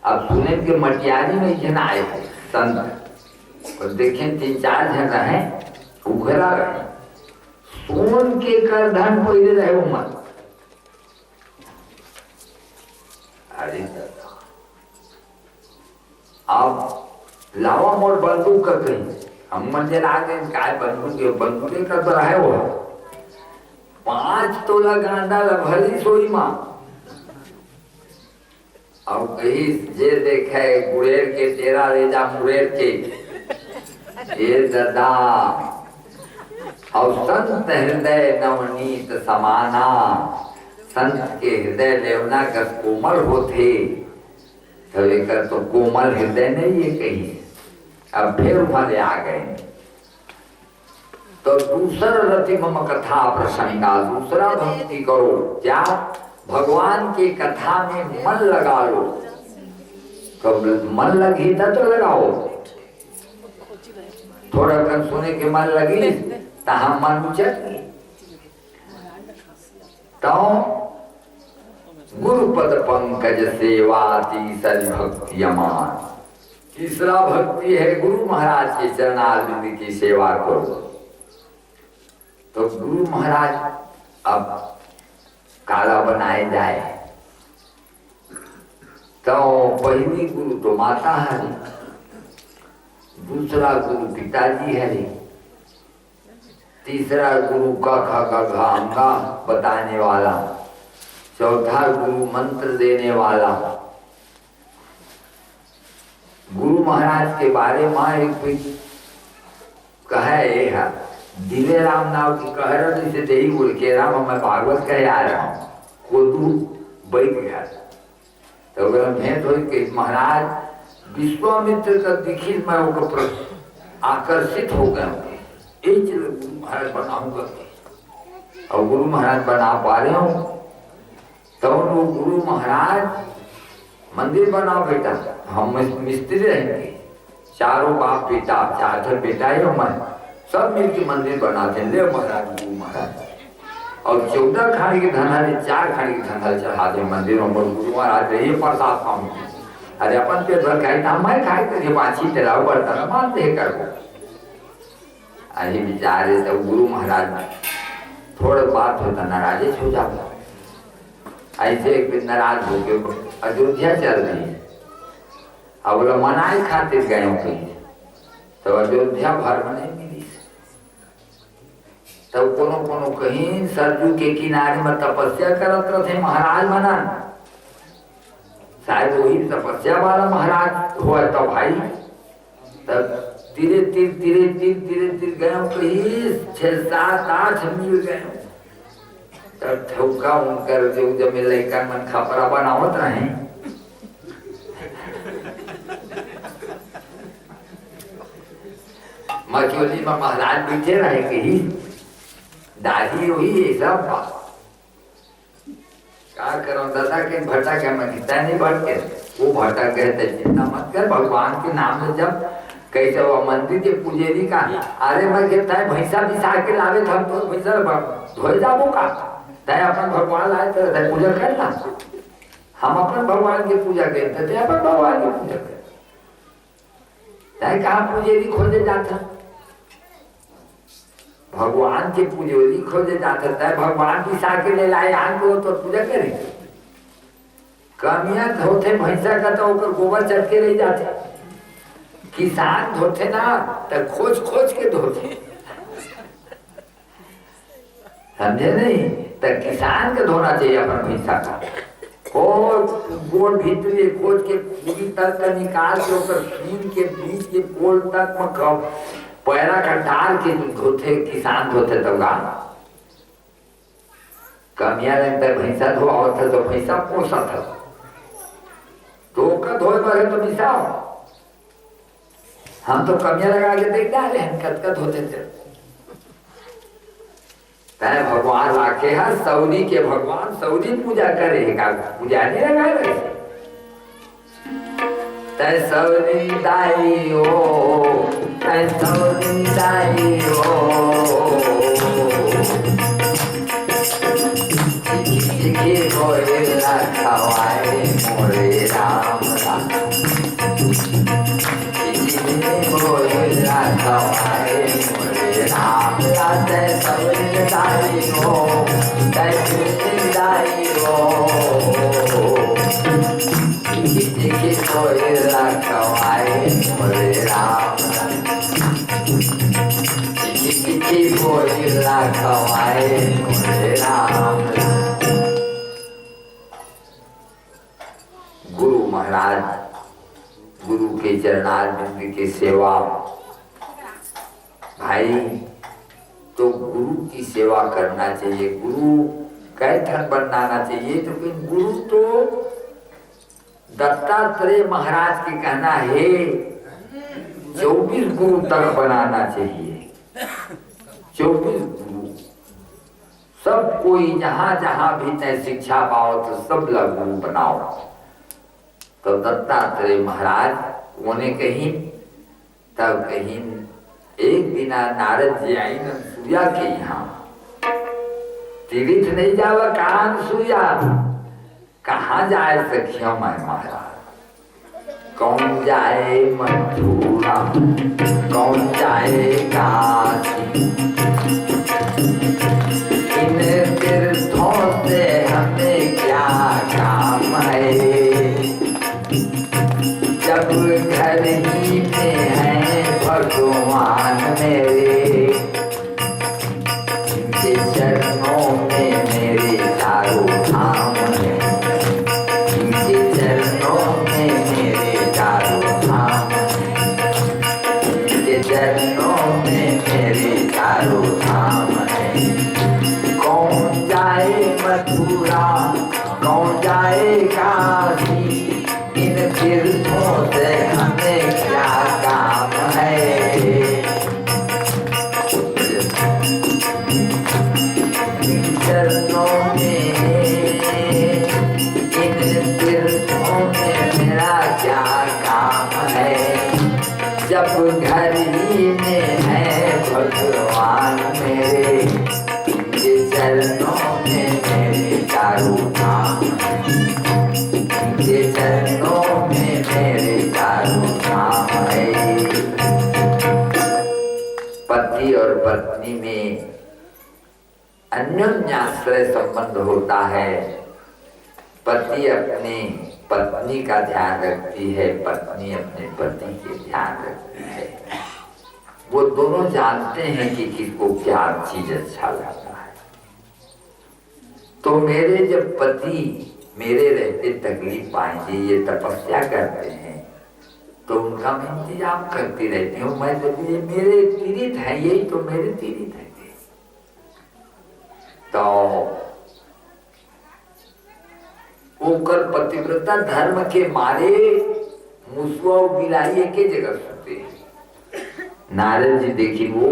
अब सुने के मटियारी में जन आए संत, और देखें 3-4 जन रहे, उघरा रहे, सोन के कर धन पहले रहे वो मत। अरे अब लावा मोर बंदूक कर गई, हम मंदिर आ गए, काय बंदूक का तो रहे वो 5 तोला गांडा भली सोई माँ। अब कहीं जे देखे गुड़ेर के तेरा रेजा मुड़ेर के ये दादा। और संत हृदय नवनीत समाना, संत के हृदय लेवना का कोमल होते, तो लेकर तो कोमल हृदय नहीं है कहीं। अब फिर वाले आ गए। तो दूसरा रति मम कथा प्रसंगा, दूसरा भक्ति करो, क्या भगवान की कथा में मन लगा लो। कब मन लगी तो लगाओ, थोड़ा कर सुने के मन लगी तो हम मन उचट। तो गुरुपद पंकज सेवा तीसरी भक्ति अमान। तीसरा भक्ति है गुरु महाराज के चरणारविंद की सेवा करो। तो गुरु महाराज अब काला बनाए जाए, तो पहली गुरु तो माता हरि, दूसरा गुरु पिताजी हरि, तीसरा गुरु का अंगा बताने वाला, चौथा गुरु मंत्र देने वाला। गुरु महाराज के बारे में एक कहे दिले राम नाव की कह रहा जैसे देही बोल के राम मैं भागवत कहे आ रहा हूँ, कोदू बैठ गया। तो भेंट हो कि महाराज विश्वामित्र का दिखी मैं वो आकर्षित हो गया, गुरु महाराज बनाऊंगा। और गुरु महाराज बना पा रहे हूँ, तो गुरु महाराज मंदिर बनाओ बेटा, हम मिस्त्री रहेंगे, चारों बाप बेटा, 4 बेटा है मैं, सब मिलकर मंदिर बनाते ले महाराज। गुरु महाराज और 14 खाने के धनारे 4 खाने के धनारे चढ़ाते मंदिरों पर। गुरु महाराज रही प्रसाद पाऊंगे, अरे अपन पेट भर खाई था मैं खाई करके 5 तेलाव बर्तन मानते कर वो अरे बेचारे। तो गुरु महाराज थोड़ा बात होता नाराज हो जाता। ऐसे एक दिन नाराज हो गए, अयोध्या चल रही है, अब बोला मनाए खातिर गए कहीं, तो अयोध्या भर में नहीं मिली। तब कोनो कहीं सरजू के किनारे में तपस्या करत रहे महाराज मनन, शायद वही तपस्या वाला महाराज हुआ तो भाई। तब धीरे धीरे गए, कहीं 6-7-8 मिल गए। तब ठौका उनकर जो जब लड़का मन खपरा बनावत रहे, मचोली में महाराज बैठे रहे, कहीं दादी हुई सब क्या करो दादा के भट्टा क्या मैं कितना नहीं बढ़ के वो भट्टा कहते चिंता मत कर, भगवान के नाम से जब कैसे वो मंदिर के पुजेरी का अरे मैं कहता है भैंसा बिसा के लावे हम तो भैंसा धोए जाबो का तय अपन भगवान लाए तो पूजा करना, हम अपन भगवान की पूजा करते थे, अपन भगवान की पूजा करते तय कहा पुजेरी खोजे जाता, भगवान के पुजेरी खोजे जाता है, भगवान बिसा के ले लाए आन को तो पूजा करे। कमियां धोते भैंसा का तो गोबर चट के रह जाते, किसान धोते ना तो खोज खोज के धोते, समझे नहीं? तो किसान के धोना चाहिए अपन भैंसा का, गोड़ भीतरी खोज के पूरी तक का निकाल के ऊपर सून के बीच के गोल तक में पैरा का डाल के धोते, किसान धोते तब कमिया लगता भैंसा धोआ था तो भैंसा पोसा था तो का धोए पर तो बिसाओ, हम तो कमिया लगा के देख डाले हैं कत होते थे। तय भगवान लाके है सऊदी के भगवान, सऊदी पूजा करेगा, पूजा नहीं लगा रहे तय सऊदी दाई हो, तय सऊदी दाई हो, चिकी कोई लखवाए मोरे राम राम, कोई लखवाए मोरे राम राम, तय सऊदी दाई हो, तय सऊदी दाई हो, चिकी कोई लखवाए मोरे राम राम, चिकी कोई लखवाए मोरे राम राम। गुरु महाराज, गुरु के चरणारविंद की सेवा भाई, तो गुरु की सेवा करना चाहिए, गुरु कैथन बनाना चाहिए। तो गुरु तो दत्तात्रेय महाराज के कहना है 24 गुरु तक बनाना चाहिए, 24 गुरु, सब कोई जहां जहां भी तय शिक्षा पाओ तो सब गुरु बनाओ। तो दत्तात्रेय महाराज उन्हें कहीं तब कहीं एक दिन नारद जी आई सूर्या के यहाँ, तीर्थ नहीं जावा कान सूर्या, कहाँ जाए सखियों मैं महाराज, कौन जाए मथुरा, कौन जाए काशी, इन तीर्थों से हमें क्या काम है, जब घर ही में है भगवान मेरे, इनके चरणों में मेरे चारों धाम है, इनके चरणों में मेरे चारों धाम है, इनके चरणों में मेरे चारों धाम है। कौन जाए मथुरा, कौन जाए काशी, इन तीर्थों से हमें क्या काम है, चरणों में इन तीर्थों में मेरा क्या काम है, जब घर ही में है भगवान मेरे, इनके चरणों में मेरे चारों धाम है, इनके चरणों में मेरे चारों धाम है। पति और पत्नी में अन्योन्याश्रय संबंध होता है, पति अपनी पत्नी का ध्यान रखती है, पत्नी अपने पति के ध्यान रखती है, वो दोनों जानते हैं कि किसको क्या चीज अच्छा लगता है। तो मेरे जब पति मेरे रहते तकलीफ पाएंगे, ये तपस्या करते हैं तो उनका मैं इंतजाम करती रहती हूँ। मैं जब ये मेरे तीर्थ है, यही तो मेरे तीर्थ है। तो ओकर पतिव्रता धर्म के मारे मुसवा और बिलाई एक ही जगह सोते हैं। नारद जी देखी वो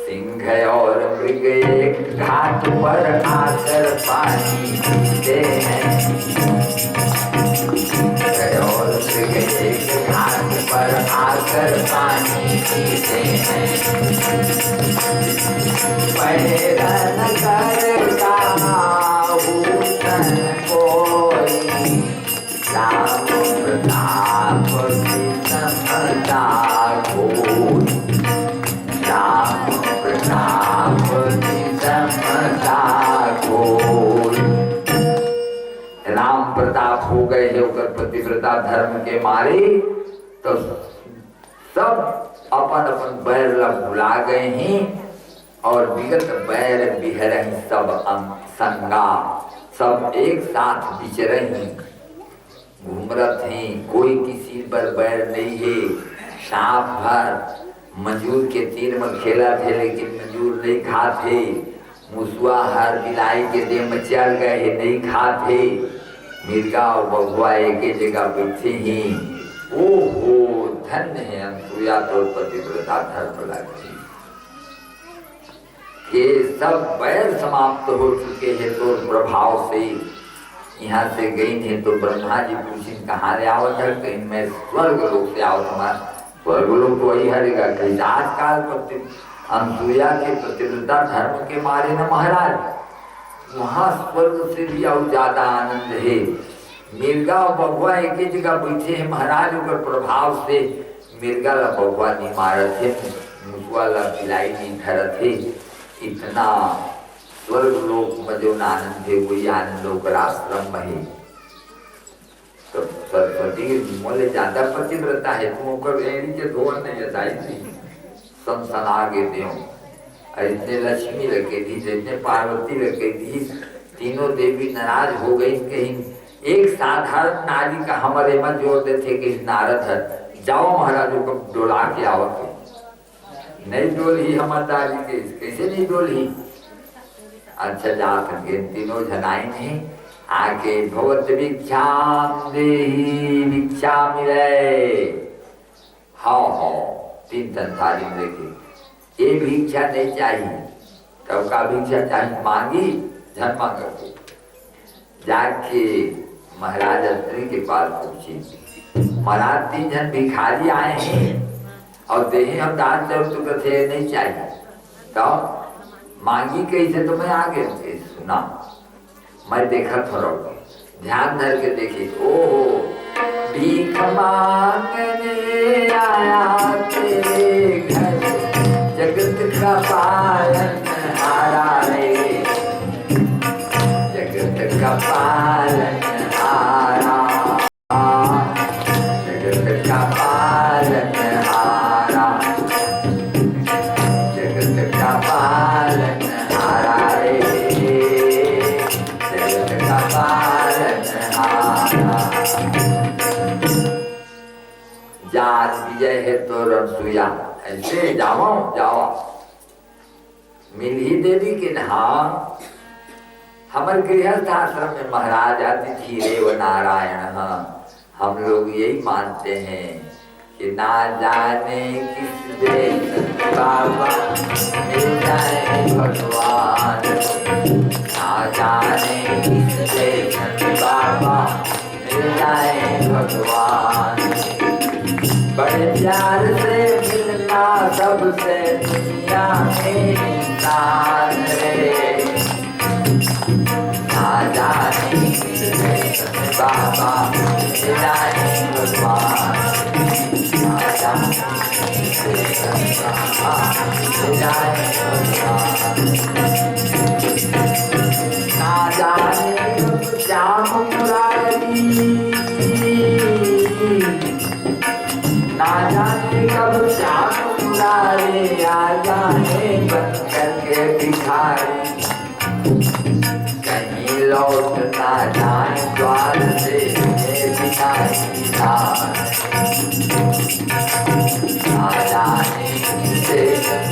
सिंह और मृग एक घाट पर आकर पानी पीते हैं। और मृग एक घाट पर आकर पानी पीते हैं। पैरन करता भूषण कोई, राम प्रताप की समता कोई, राम प्रताप की समता कोई। राम प्रताप हो गए है ओकर पतिव्रता धर्म के मारे, तो सब अपन अपन बैर ला भुला गए हैं और विगत बैर बिहरही सब संगा, सब एक साथ बिचरही घूमरत हैं। कोई किसी पर बैर नहीं है। सांप भर मजूर के तीर में खेला थे लेकिन मजूर नहीं खाते। मुसवा हर बिलाई के देह में चल गए है, नहीं खाते। मिर्गा और बगुआ एक ही जगह बैठे हैं। ओहो धन्य है अनसुया तो पतिव्रता धर्म लगती। ये सब बैर समाप्त हो चुके हैं तो प्रभाव से यहाँ से गई थे तो ब्रह्मा जी पूछी कहाँ ले आओ है? कहीं मैं स्वर्ग लोक से आओ। तुम्हारा स्वर्ग लोक तो वही हरेगा। कहीं आजकल अनसुया के पतिव्रता धर्म के मारे न महाराज, वहाँ स्वर्ग से भी और ज्यादा आनंद है। मिर्गा और बगुआ एक ही जगह बैठे हैं महाराज। ऊपर प्रभाव से मिर्गा ला बगुआ नहीं मारत है, मुसवा ला बिलाई नहीं धरत है। इतना स्वर्ग लोक में जो आनंद है वही आनंद होकर आश्रम में है। तो सरस्वती मोले ज्यादा पतिव्रता है, तुम होकर एड़ी के धोवन नहीं बताई थी सनसना के देव। इतने लक्ष्मी रखे थी, जितने पार्वती रखे थी, तीनों देवी नाराज हो गई। कहीं एक साधारण नारी का हमारे मन जोड़ते थे कि नारद है, जाओ महाराजों को डोला के आओ। नहीं डोली हमारी दादी के, कैसे नहीं डोली? अच्छा जा करके तीनों जनाई नहीं आके भगवत भिक्षाम देहि भिक्षा मिले। हाँ तीन संसारी में देखे ये भिक्षा नहीं चाहिए, तब का भिक्षा चाहिए मांगी धन मांग के जाके महाराज अत्रि के पास पूछी, महाराज 3 जन भिखारी आए हैं और देहे हम दान जब तो कहते नहीं चाहिए, तो मांगी कैसे? तो मैं आगे सुना, मैं देखा थोड़ा ध्यान धर के देखी। ओहो भीख मांगने आया तेरे घर, जगत का पालन हारा रे, जगत का पालन हारा, जगत का पालन हारा, जगत का पालन हारा रे, जगत का पालन हारा। जात विजय है तो रसुया, ऐसे जाओ मिल ही देवी के हाँ। हमारे गृहस्थ आश्रम में महाराज आती थी रेव नारायण। हम लोग यही मानते हैं कि ना जाने किस देश बाबा मिल जाए भगवान, ना जाने किस देश बाबा मिल जाए भगवान। बड़े प्यार से मिलना सबसे दुनिया में इंसान रे, ना जाने किस देश बाबा मिल जाए भगवान, ना जाने किस देश बाबा मिल जाए भगवान। ना जाने श्याम मुरारी, ना जाने कब श्याम मुरारी आ जाने बन करके भिखारी। कहीं लौट ना जाए द्वार से बिना निधान, ना जाने किसे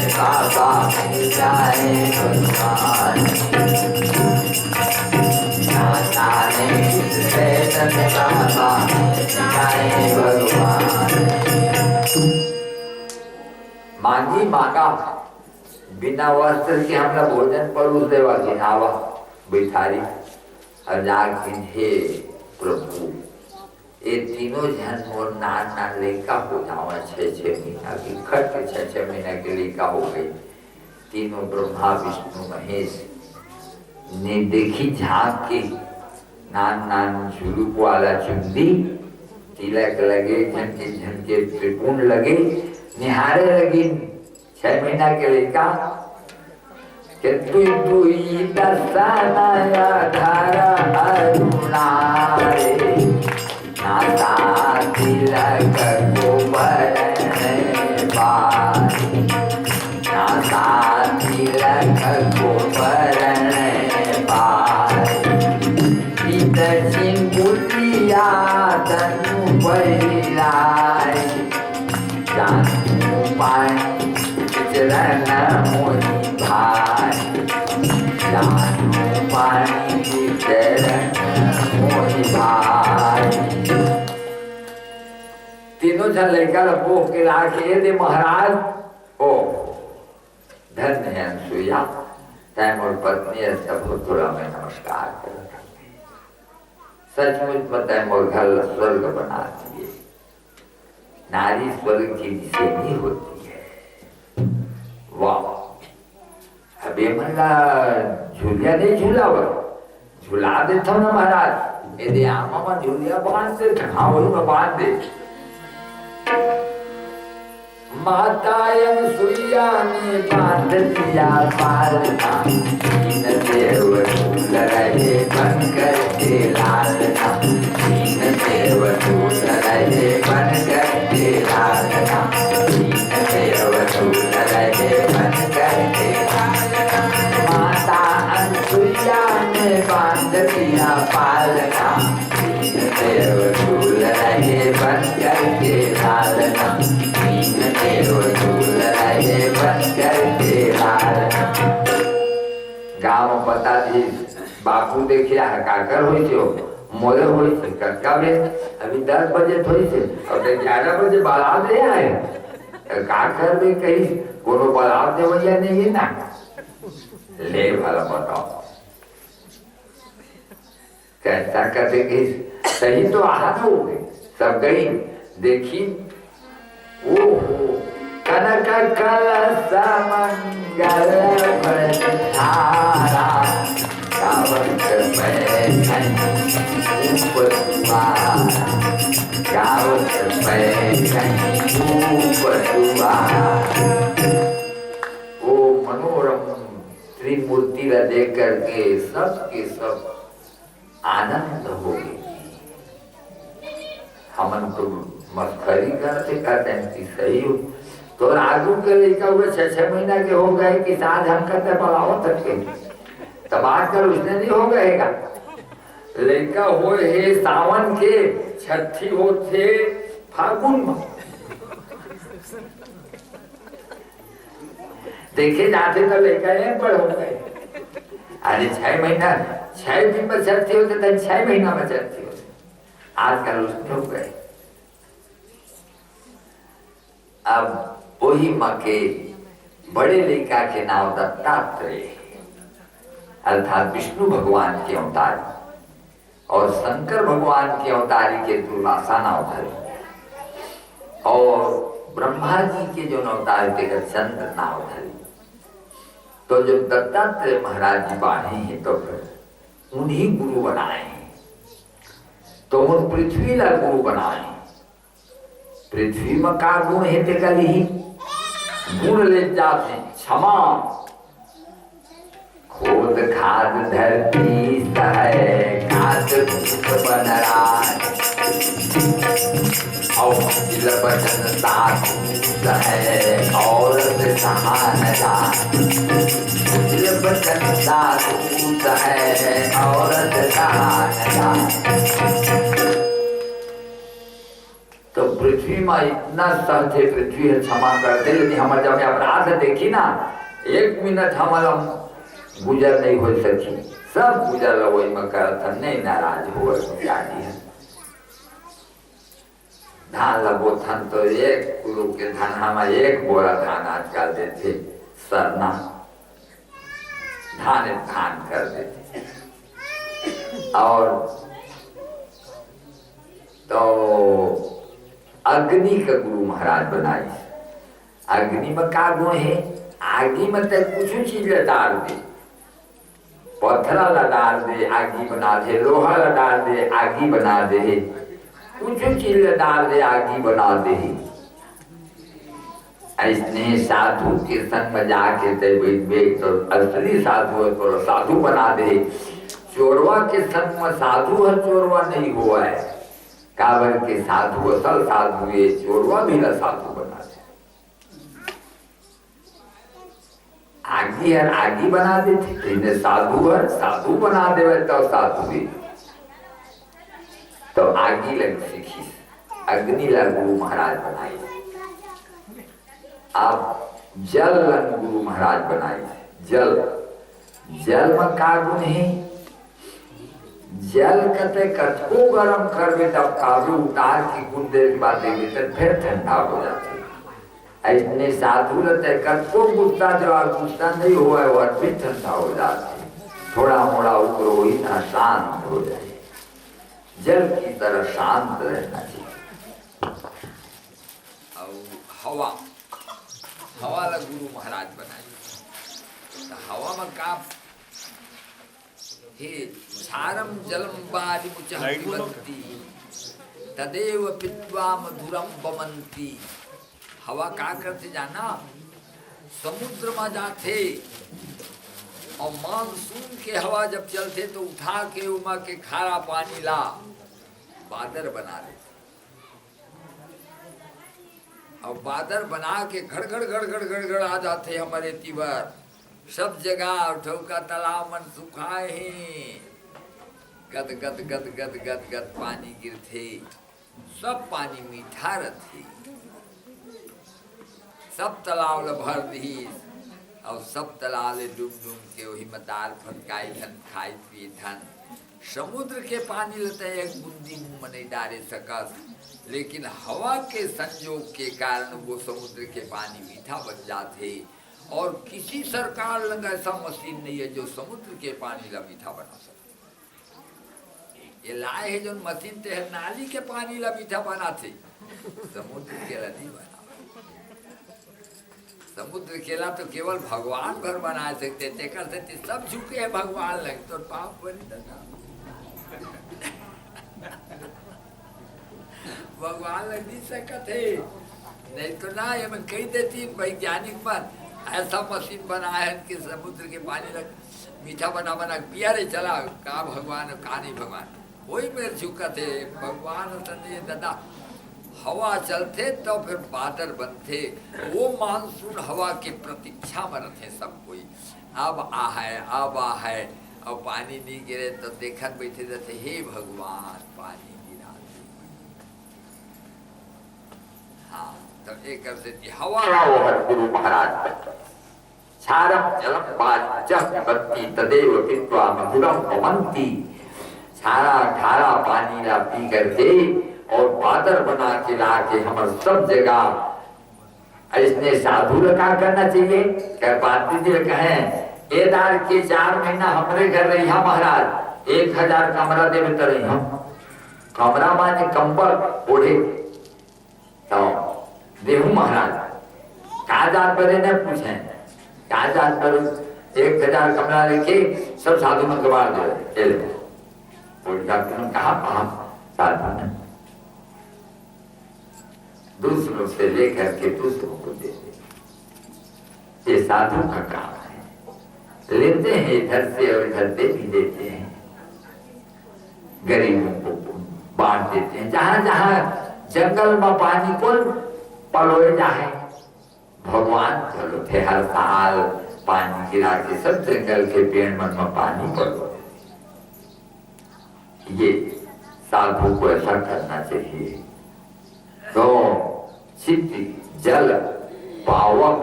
बाबा मिल जाए भगवान, ना जाने किसे बाबा मिल जाए भगवान। मांगी मांगा बिना वस्त्र के हमरा भोजन परोस देवा गिनावा बिठारी हजार दिन। हे प्रभु ये तीनों जन मोर नान नान लड़का हो जावा, 6-6 महीना की खर्च 6-6 महीना के लड़का हो गई। तीनों ब्रह्मा विष्णु महेश ने देखी झांक के नान नान झुलुक वाला चुंदी, तिलक लगे, झनके झनके त्रिपुण लगे, निहारे लगी 6 महीना के लड़का के तुई दर्शनया धारा अरुणारे, नाता तिलक को बरन पारी, नाता तिलक को बरन पारी, दक्षिण बुलिया तनु परिलाई, जानू पानी चरण मोहि भाई, जानू पानी चरण मोहि भाई। तीनों जन लड़का लपो के लाके दे महाराज ओ धन्य है अनसुईया, तैम और पत्नी सभुतुरा में नमस्कार करो। सचमुच बताए मोर घर स्वर्ग बना दिए। नारी स्वर्ग की निशानी होती है। वाह, अबे मल्ला झूलिया नहीं झूला हुआ, झूला देता हूँ ना महाराज। यदि आमा में झूलिया बांध दे, हाँ वही में बांध दे। माता अनसुईया ने बांध दिया पालना, दीन देव झूल रहे बन करके लालना, दीन देव झूल रहे बन करके लालना, दीन देव झूल रहे बन करके लालना। माता अनसुईया ने बांध दिया पालना, दीन देव झूल रहे बन करके लालना, दीन देव झूल रहे बन करके लालना। गाँव पता थी बापू देखिया काकर हुई थी, मोरे हुई थी कभी अभी 10 बजे थोड़ी थी और 11 बजे बारात ले आए। काकर भी कहीं कोनो बारात दे भैया नहीं है ना, ले वाला बताओ कैसा कहते कि सही तो आहत हो गई, सब गई देखी। ओहो कनक कलश मंगल भंडारा, गावत बैठन ऊपर दुआरा, गावत बैठन ऊपर दुआरा। वो मनोरम त्रिमूर्ति ला देख करके सब के सब आनंद हो गई। हमन तो मस्करी करते कहते हैं कि सही हो तो आगू के लड़का हुए 6-6 महीना के हो गए कि साथ हम कहते बढ़ाओ तक के तबाह कर उसने नहीं हो गएगा। लड़का हो हे सावन के, छठी होते फागुन में। देखे जाते तो लड़का एक बड़ हो गए। अरे 6 महीना 6 दिन में छठी होते तो 6 महीना में छठी होते, आजकल उसने हो गए। अब वही माँ के बड़े लड़का के नाम दत्तात्रेय अर्थात विष्णु भगवान के अवतार और शंकर भगवान के अवतारी के दुर्वासा अवतारी और ब्रह्मा जी के जो अवतार के चंद्र अवतारी। तो जो दत्तात्रेय महाराज जी बाढ़े हैं तो फिर उन्हीं गुरु बनाए हैं। तो उन पृथ्वी ला गुरु बनाए। पृथ्वी में का गुण है ते कली गुण ले जाते क्षमा, खोद खाद धरती सहे खाद भूत बन राज, और दिल बचन साधु सहे औरत सहान जान, दिल बचन साधु है औरत तो पृथ्वी में इतना सहजे पृथ्वी है क्षमा करते, यदि हमारे जब अपराध देखी ना 1 मिनट हमारा गुजर नहीं हो सकी, सब गुजर वही में करता नहीं नाराज हुआ है। धान लगो थन तो 1 किलो के धान हम 1 बोरा धान आजकल देते, सरना धान कर देते। और तो अग्नि का गुरु महाराज बनाई। अग्नि में का गुण है? आगी में तो कुछ चीज डाल दे, पत्थरा डाल दे आगी बना दे, लोहा डाल दे आगी बना दे, कुछ चीज डाल दे आगी बना दे। ऐसने साधु के संग में जाके तो असली साधु है तो साधु बना दे। चोरवा के संग में साधु है चोरवा नहीं हुआ है, काबर के साधु असल साधु ये चोरवा भी न साधु बना दे। आगी है आगी बना देते, इन्हें साधु है साधु बना दे तो साधु भी। तो आगी लग सीखी, अग्नि लग गुरु महाराज बनाई। अब जल लग गुरु महाराज बनाई। जल में का गुण है? जल कते कटको गरम करवे तब काबू उतार की कुछ देर के बाद देंगे तो फिर ठंडा हो जाते। ऐसने साधु रहते कटको गुस्सा जब गुस्सा नहीं हुआ है वह फिर ठंडा हो जाते, थोड़ा मोड़ा ऊपर हो ही ना शांत हो जाए। जल की तरह शांत रहना चाहिए। और हवा ला गुरु महाराज बनाए। तो हवा में का हे क्षारम जलम बारी मुचहती तदेव पित्वा मधुरम बमंती। हवा का करते जाना, समुद्र में जाते और मानसून के हवा जब चलते तो उठा के उमा के खारा पानी ला बादर बना देते, और बादर बना के घड़ आ जाते हमारे तीवर। सब जगह ठोका तालाब मन सुखाए हैं, गद गद गद गद गद गद पानी गिरते, सब पानी मीठा रहते, सब तालाब भर दी और सब तालाब डूब के वही मदार फटकाई धन खाई पिए धन। समुद्र के पानी लेते एक बूंदी मुंह में नहीं डाले सकस, लेकिन हवा के संयोग के कारण वो समुद्र के पानी मीठा बन जाते। और किसी सरकार लग ऐसा मशीन नहीं है जो समुद्र के पानी ला मीठा बना सके। ये लाए है जो मशीन ते नाली के पानी ला मीठा बनाते, समुद्र के ला नहीं बना। समुद्र के ला तो केवल भगवान भर बना सकते थे, कर सकते सब झुके हैं भगवान लग तो पाप बनी था। भगवान लग नहीं सकते, नहीं तो ना ये मैं कही देती वैज्ञानिक पर ऐसा मशीन बना है कि समुद्र के पानी लग मीठा बना बना पिया रे चला, का भगवान का नहीं भगवान वही मेरे झुका थे। भगवान संजय दादा हवा चलते तो फिर बादल बनते, वो मानसून हवा के प्रतीक्षा में रहते सब कोई। अब आ है और पानी नहीं गिरे तो देखत बैठे रहते, हे भगवान पानी गिरा दे। हाँ तो एक करते हवा गुरु महाराज क्षारम जलम बाच्ची तदेव पित्वा मधुरम बमंती। क्षारा खारा पानी ला पी करके और बादल बना के ला के हम सब जगह। इसने साधु का करना चाहिए। क्या पार्टी जी कहें एदार के 4 महीना हमारे घर रही महाराज, 1000 कमरा देवे तो रही हम कमरा माने कंबल ओढ़े तो देहू महाराज का जात पर न पूछे क्या जात पर 1000 कमरा लेके सब साधु में गवार दे कहा साधु ने दूसरों से लेकर के दूसरों को दे। ये साधु का काम है, लेते हैं इधर से और इधर से भी देते हैं, गरीबों को बांट देते हैं। जहां जहां जंगल में पानी को पलोए जाए भगवान चलो थे हर साल पानी गिरा के सब जंगल के पेड़ मन में पानी पड़ो। ये साधु को ऐसा करना चाहिए। तो चित्त जल पावक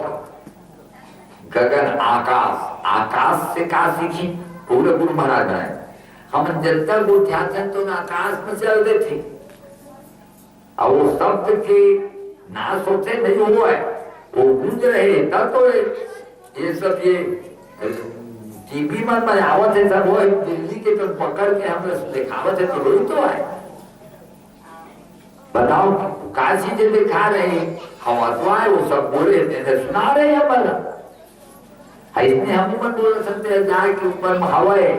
गगन आकाश, आकाश से का सीखी पूरे गुरु महाराज बनाए। हम जब तक वो ध्यान तो आकाश में चल रहे थे और वो शब्द के ना सोचे नहीं हुआ है, वो गूंज रहे तब तो ये सब ये टीवी में आवत है सब, वो दिल्ली के तो पकड़ के हम दिखावत है तो रोई तो है। बताओ का चीजें दिखा रहे हवा तो आए, वो सब बोले सुना रहे हैं हमारा। इसने हम मन बोल सकते हैं जाए के ऊपर में हवा है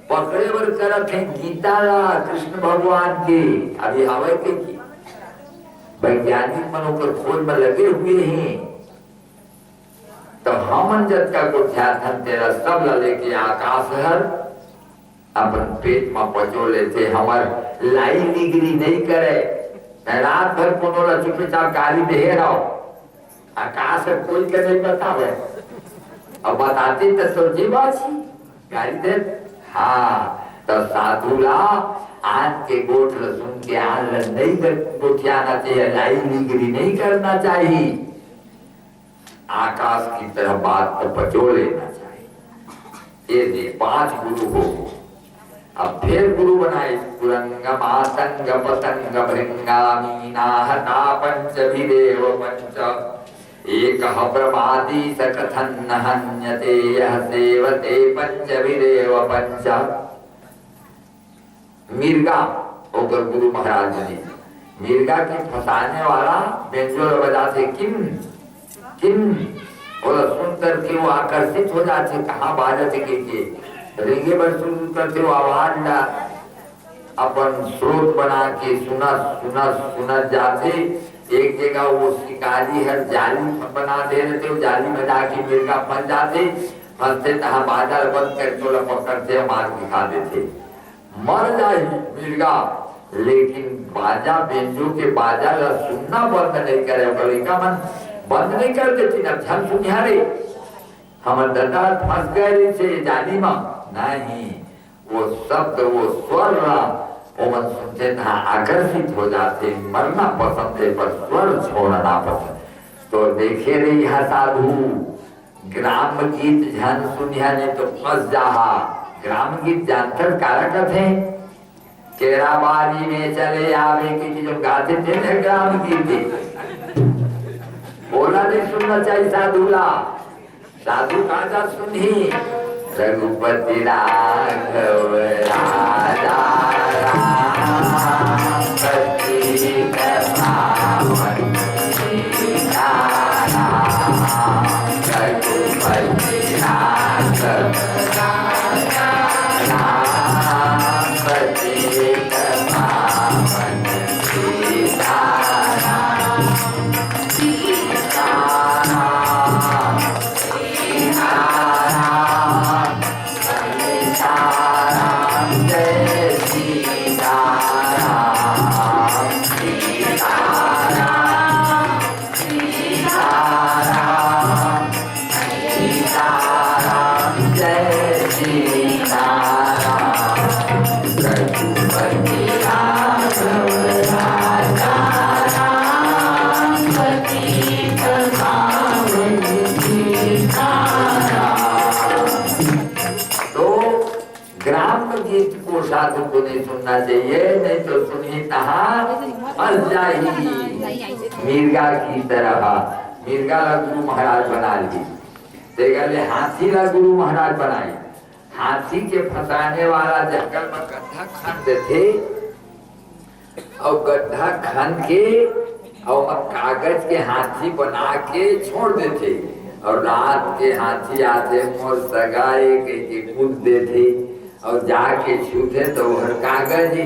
पकड़े वर करत है गीता कृष्ण भगवान की, अभी हवा के की वैज्ञानिक मनों पर खोज में लगे हुए हैं। तो हम जब का को ध्यान तेरा सब लेके आकाश हर अपन पेट में पचो लेते, हमार लाइन डिग्री नहीं करे। रात भर कोनो चुपचाप गाली दे रहो, आकाश कोई के नहीं बतावे, अब बताते तो जीवासी गाली दे। हाँ तो साधुला आन के गोठ सुन के आन नहीं गोठियाना चाहिए, लाइन डिग्री नहीं करना चाहिए, आकाश की तरह बात को पचो लेना चाहिए। ये 5 गुरु हो। अब फिर गुरु बनाए पुरंगम आतंग पतंग भृंगामीनाहता पंचभिदेव पंच एक ब्रह्मादि सकथन हन्यते यह सेवते पंचभिदेव पंच। मिर्गा होकर गुरु महाराज ने मिर्गा के फंसाने वाला बेंजोर बजाते किम किम और सुनकर के वो आकर्षित हो जाते, कहाँ बाजते के रेंगे पर सुन करते हो आवाज ना अपन स्रोत बना के सुना सुना सुना जाते। एक जगह वो शिकारी हर जाली बना दे रहे थे, जाली में जाके मिर्गा फंस जाते, फंसते तहाँ बाजार बंद करके पकड़ते मार दिखा देते, मर जाए मिर्गा। लेकिन बाजा बेंजो के बाजा सुनना बंद नहीं करे, मन बंद नहीं कर देती ना झन सुनिहारे हमारे दादा फंस गए थे जाली में नहीं, वो शब्द वो स्वर वो मन सुनते था आकर्षित हो जाते, मरना पसंद है पर स्वर छोड़ना पसंद। तो देखे रही है साधु ग्राम गीत झन सुनिया ने तो फंस जाहा। ग्राम गीत जानकर कारा कथे केराबारी में चले आवे की जो गाते थे ना ग्राम गीत, बोला नहीं सुनना चाहिए साधुला। साधु काजा सुनी रघुपति राघव राजा राम पति कथावन सीताराम रघुपति राघव राजा राम पति कथावन सीताराम साधु को नहीं सुनना चाहिए, नहीं तो सुनी फंस जाएगी मिर्गा की तरह। मिर्गा ला गुरु महाराज बना ली, हाथी ला गुरु महाराज बनाए। हाथी के फंसाने वाला जंगल में गड्ढा खनते थे और गड्ढा खन के और कागज के हाथी बना के छोड़ देते और रात के हाथी आते मोर सगाए के कूद देते और जाके छूते तो हर कागज ही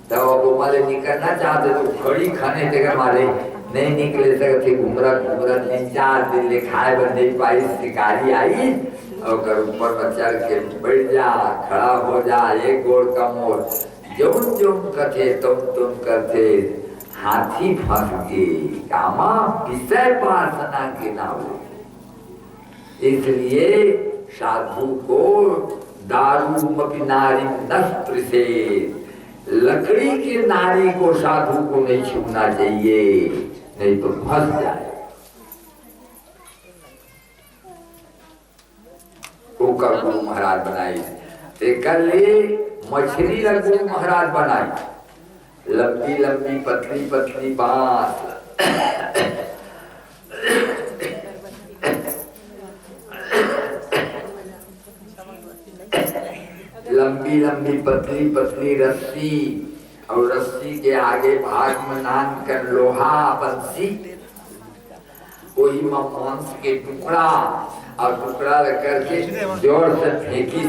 तो वो मारे निकलना चाहते तो खड़ी खाने जगह मारे नहीं निकले सकते, घूमरा घूमरा 3-4 दिन ले खाए बन नहीं पाई। शिकारी आई और ऊपर में चढ़ के बैठ जा, खड़ा हो जा, एक गोड़ का मोर जोन जोन करते तुम करते। हाथी फंस गए कामा विषय प्रार्थना के नाम इसलिए साधु को दारू नारी नस्त्र से, लकड़ी की नारी को साधु को नहीं छूना चाहिए, नहीं तो फंस जाए। वो कर गुरु महाराज बनाई, कल मछली गुरु महाराज बनाई, लंबी लंबी पतली पतली बांस, लंबी लंबी पतली पतली रस्सी, और रस्सी के आगे भाग में नान कर लोहा बंसी, कोई मांस के टुकड़ा और टुकड़ा करके जोर से फेंकी।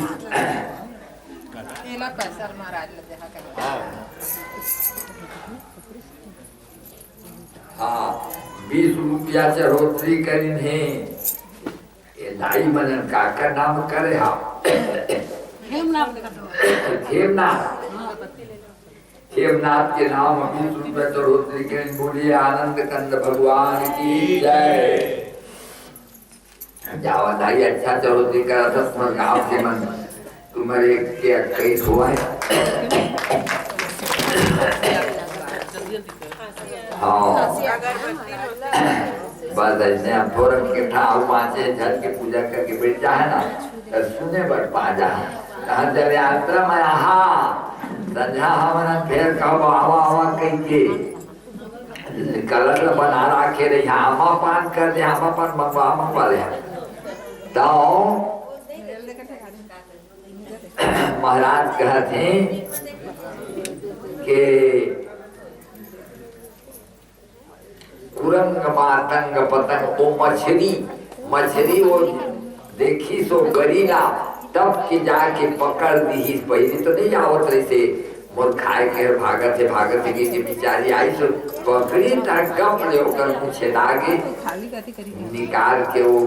हाँ 20 रुपया चढ़ोतरी करीन है, ये दाई मनन का नाम करे। हाँ खेमनाथ के नाम 20 रुपया चढ़ोतरी करीन। बोलिए आनंद कंद भगवान की जय। जावा दाई अच्छा चढ़ोतरी करा था तुम्हारे गाँव के मन, तुम्हारे क्या कई हुआ है। हाँ बस ऐसे हम फोरम के ठाव पांचे झट के पूजा करके बैठ जा है ना, तो सुने बट पाजा कहा जब यात्रा में आहा संझा हमन फिर कब आवा आवा कह के कलर बना रखे रे, आमा पान कर दे, आमा पान मंगवा ले। तो महाराज कहते कि कुरंग मातंग पतंग, वो मछली वो देखी सो गरीला, तब के जाके पकड़ दी। पहले तो नहीं आवत रही से, मोर खाए के भागत है कि बेचारी आई सो पकड़ी तक गप ले ओकर पूछे दागे निकाल के वो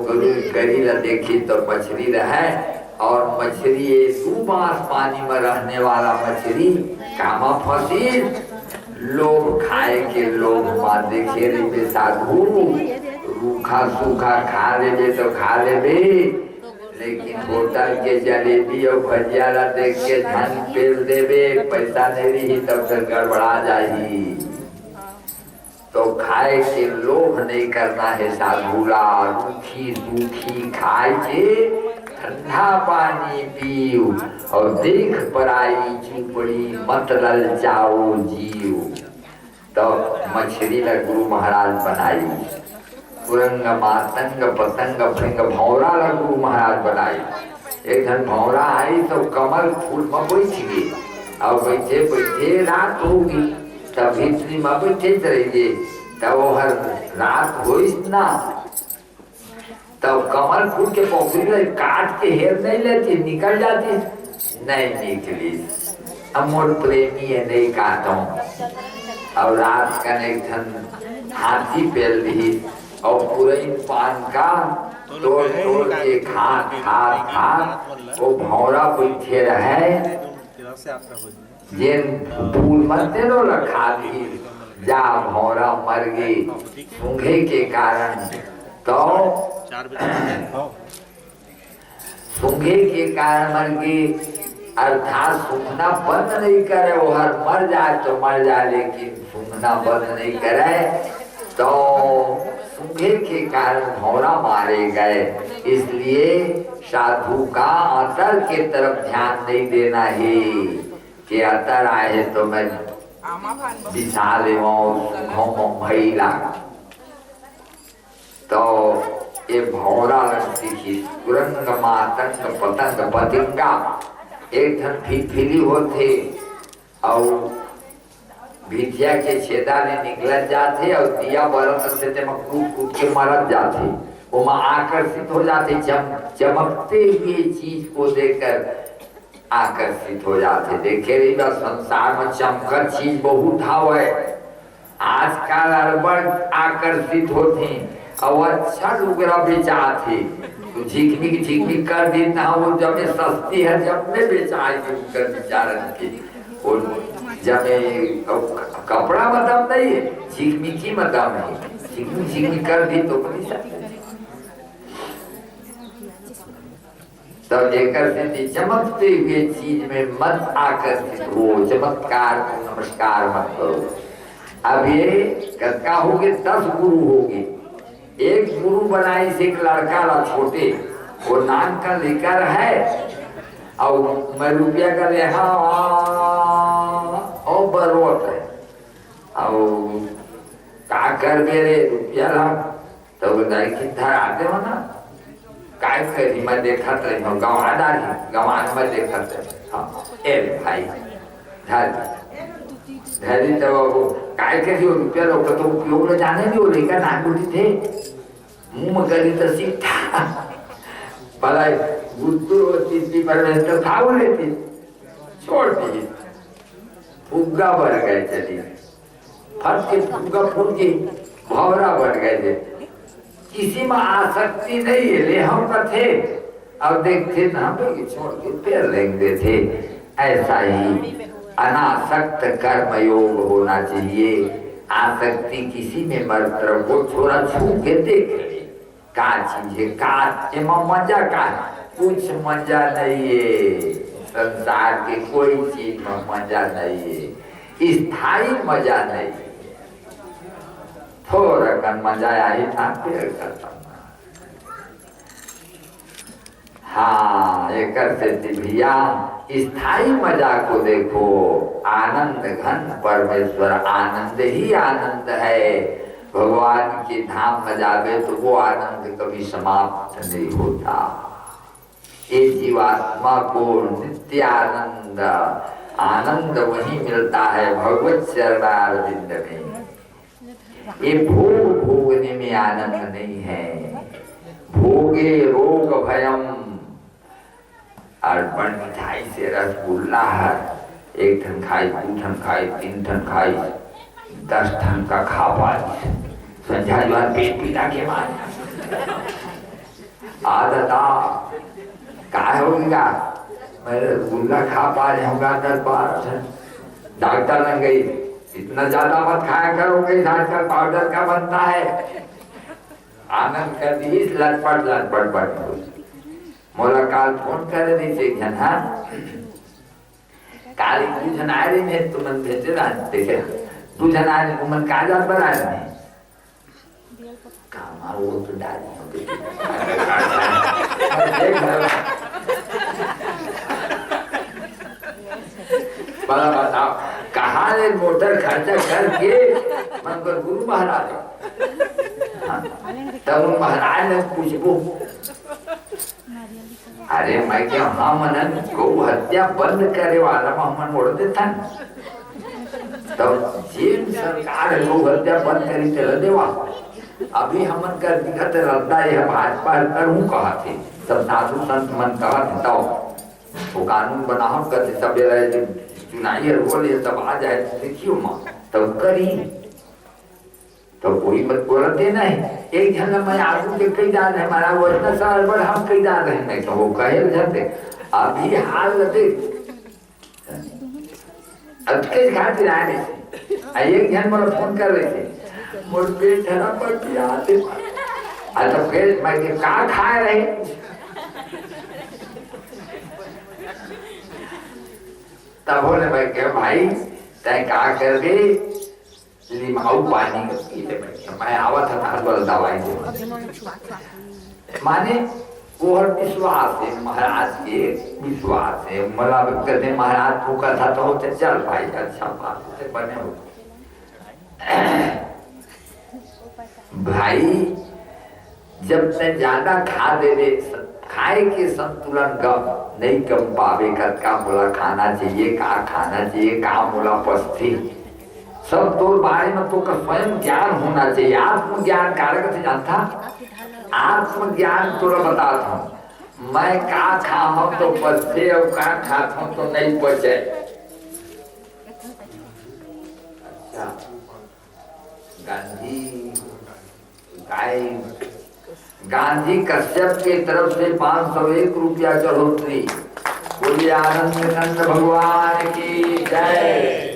गरीला देखी तो मछली रहे। और मछली 2 मास पानी में रहने वाला मछली कामा फंसी, लोग खाए के लोग मार देखे रे साधु, रूखा सूखा खा ले तो खा ले, लेकिन होटल के जलेबी और भजिया देख के धन पेल देवे, पैसा नहीं रही तब फिर गड़बड़ा जाही। तो खाए के लोभ नहीं करना है साधुला, रूखी सूखी खाए के ठंडा पानी पीओ, और देख पराई चुपड़ी मत ललचाओ जीव। तो मछली ला गुरु महाराज बनाई, कुरंग मातंग पतंग भृंग भौरा ला गुरु महाराज बनाई। एक दिन भौरा आई तो कमल फूल में बैठ गई, और बैठे बैठे रात होगी, तब भीतरी में बैठे रहिए, तब वो हर रात हो ना, तब कमल फूल के पोखरी काट के हेर नहीं लेती, निकल जाती, नहीं निकली। अमोर प्रेमी है नहीं काटो। और रात का एक हाथी पेल दी, और पूरे पान का तोड़ के खा वो भौरा बैठे रहे, जिन फूल मत नो रखा दी, जा भौरा मर गई सूंघे के कारण। तो सूंघे के कारण मर गई, अर्थात सूंघना बंद नहीं करे, वो हर मर जाए तो मर जाए, लेकिन सूंघना बंद नहीं करे। तो सूंघे के कारण भौरा मारे गए। इसलिए साधु का अतर के तरफ ध्यान नहीं देना है कि अतर आए तो मैं विशाल महिला। तो ये भौरा लगती थी, कुरंग मातंग पतंग पतिंगा, एक धन फिली होते, और भिथिया के छेदा ने निकल जाते, और दिया बरत से कूद के मरत जाते, वो आकर्षित हो जाते, चमकते हुए चीज को देखकर आकर्षित हो जाते। देखे रही बात, संसार में चमकत चीज बहुत है, आजकल अरबड़ आकर्षित होते, और अच्छा लुगरा बेचाते, तो झिकमिक कर देता, वो जब सस्ती है जब में बेचाएगी कर बेचारन की, और जब कपड़ा में दम नहीं है, झिकमिकी में दम है, झिकमिक कर दी तो तब जेकर से चमकते हुए चीज में मत आकर्षित हो, चमत्कार को नमस्कार मत करो। अब ये क्या होगे, 10 गुरु होगे। एक गुरु बनाई से एक लड़का ला छोटे, वो नाम का लेकर है और मैं रुपया का ले और बरोत है और का कर मेरे रुपया ला तो बताए कितना आते हो ना काय करी मैं देखा रही हूँ गवान में देखा हाँ ए भाई धैर्य तो वो काय करी वो रुपया लोग तो उपयोग ले जाने भी वो लेकर नागुटी थे मुंह में करी तो सीखा भला गुद्दू तीसरी परमेश्वर खाओ लेती छोड़ दी फुग्गा बढ़ गए चली फट के फुग्गा फूट गई भवरा बढ़ गए थे। किसी में आसक्ति नहीं है, ले हम पर थे अब देखते ना छोड़ के पैर लेंगे थे। ऐसा ही अनासक्त कर्म योग होना चाहिए। आसक्ति किसी में मात्र वो थोड़ा छू के देख ले का चीज है, का एवं मजा का कुछ मजा नहीं है। संसार के कोई चीज में मजा नहीं है, स्थायी मजा नहीं है। थोड़ा कन मजा आई था फिर करता। हाँ एक भैया स्थायी मजा को देखो। आनंद घन परमेश्वर आनंद ही आनंद है। भगवान के धाम में जावे तो वो आनंद कभी समाप्त नहीं होता। ये जीवात्मा को नित्य आनंद आनंद वही मिलता है भगवत चरणारविंद में। ये भोग भोगने में आनंद नहीं है। भोगे रोग भयम। अर्पण मिठाई से रसगुल्ला है, 1 ठन खाई 2 ठन खाई 3 ठन खाई 10 ठन का खा पाए संझा जवान पेट पीला के बाद आदता क्या होगा। मैं रसगुल्ला खा पा रहा होगा 10-12 ठन। डॉक्टर ने गई इतना ज्यादा मत खाया करोगे, आजकल पाउडर का बनता है। आनंद कर दी लटपट लटपट बढ़ मोला काल फोन कर दी से जन हाँ काली 2 जन आए रहे तो मन भेजे रहा देखे 2 जन आए रहे मन काजल पर आए रहे काम वो तो डाली बड़ा बताओ कहाँ ने मोटर खर्चा करके मंगल गुरु महाराज तब महाराज ने पूछो अरे मैं क्या हाँ मनन गौ हत्या बंद करे वाला मन मोड़ देता तब जेल सरकार गौ हत्या बंद करी चल देवा। अभी हमन कर दिखत रद्दा यह भाजपा करूँ कहा थे सब साधु संत मन कहा थे तब वो कानून बनाओ करते सब चुनाई बोले तब आ जाए देखियो माँ तब करी तो कोई मत बोलते नहीं। एक जन मैं आगू के कई जान है हमारा वो इतना साल पर हम कई जान रहे नहीं तो वो कहे जाते अभी हाल देख अटके खाते आने से एक जन मुझे फोन कर रहे थे मुझ पेट धरा पड़ गया आते तो फिर मैं क्या खाए रहे तब बोले मैं क्या भाई तय क्या कर दे लिमाऊ पानी मैं आवा था बोल दवाई दे माने वो हर विश्वास है महाराज के विश्वास है मला कहते महाराज को कथा तो होते चल भाई अच्छा बात से बने हो भाई जब तक ज्यादा खा दे दे खाए के संतुलन कम नहीं कम पावे का बोला खाना चाहिए का खाना चाहिए का बोला पस्थी सब तो बारे में तो का स्वयं ज्ञान होना चाहिए। आत्मज्ञान कारक से जानता आत्मज्ञान तो बताता हूँ मैं का खाऊं तो पचे और का खाता हूँ तो नहीं पचे। अच्छा गांधी कश्यप की तरफ से 501 रुपया चढ़ोतरी। बोलिए आनंद नंद भगवान की जय।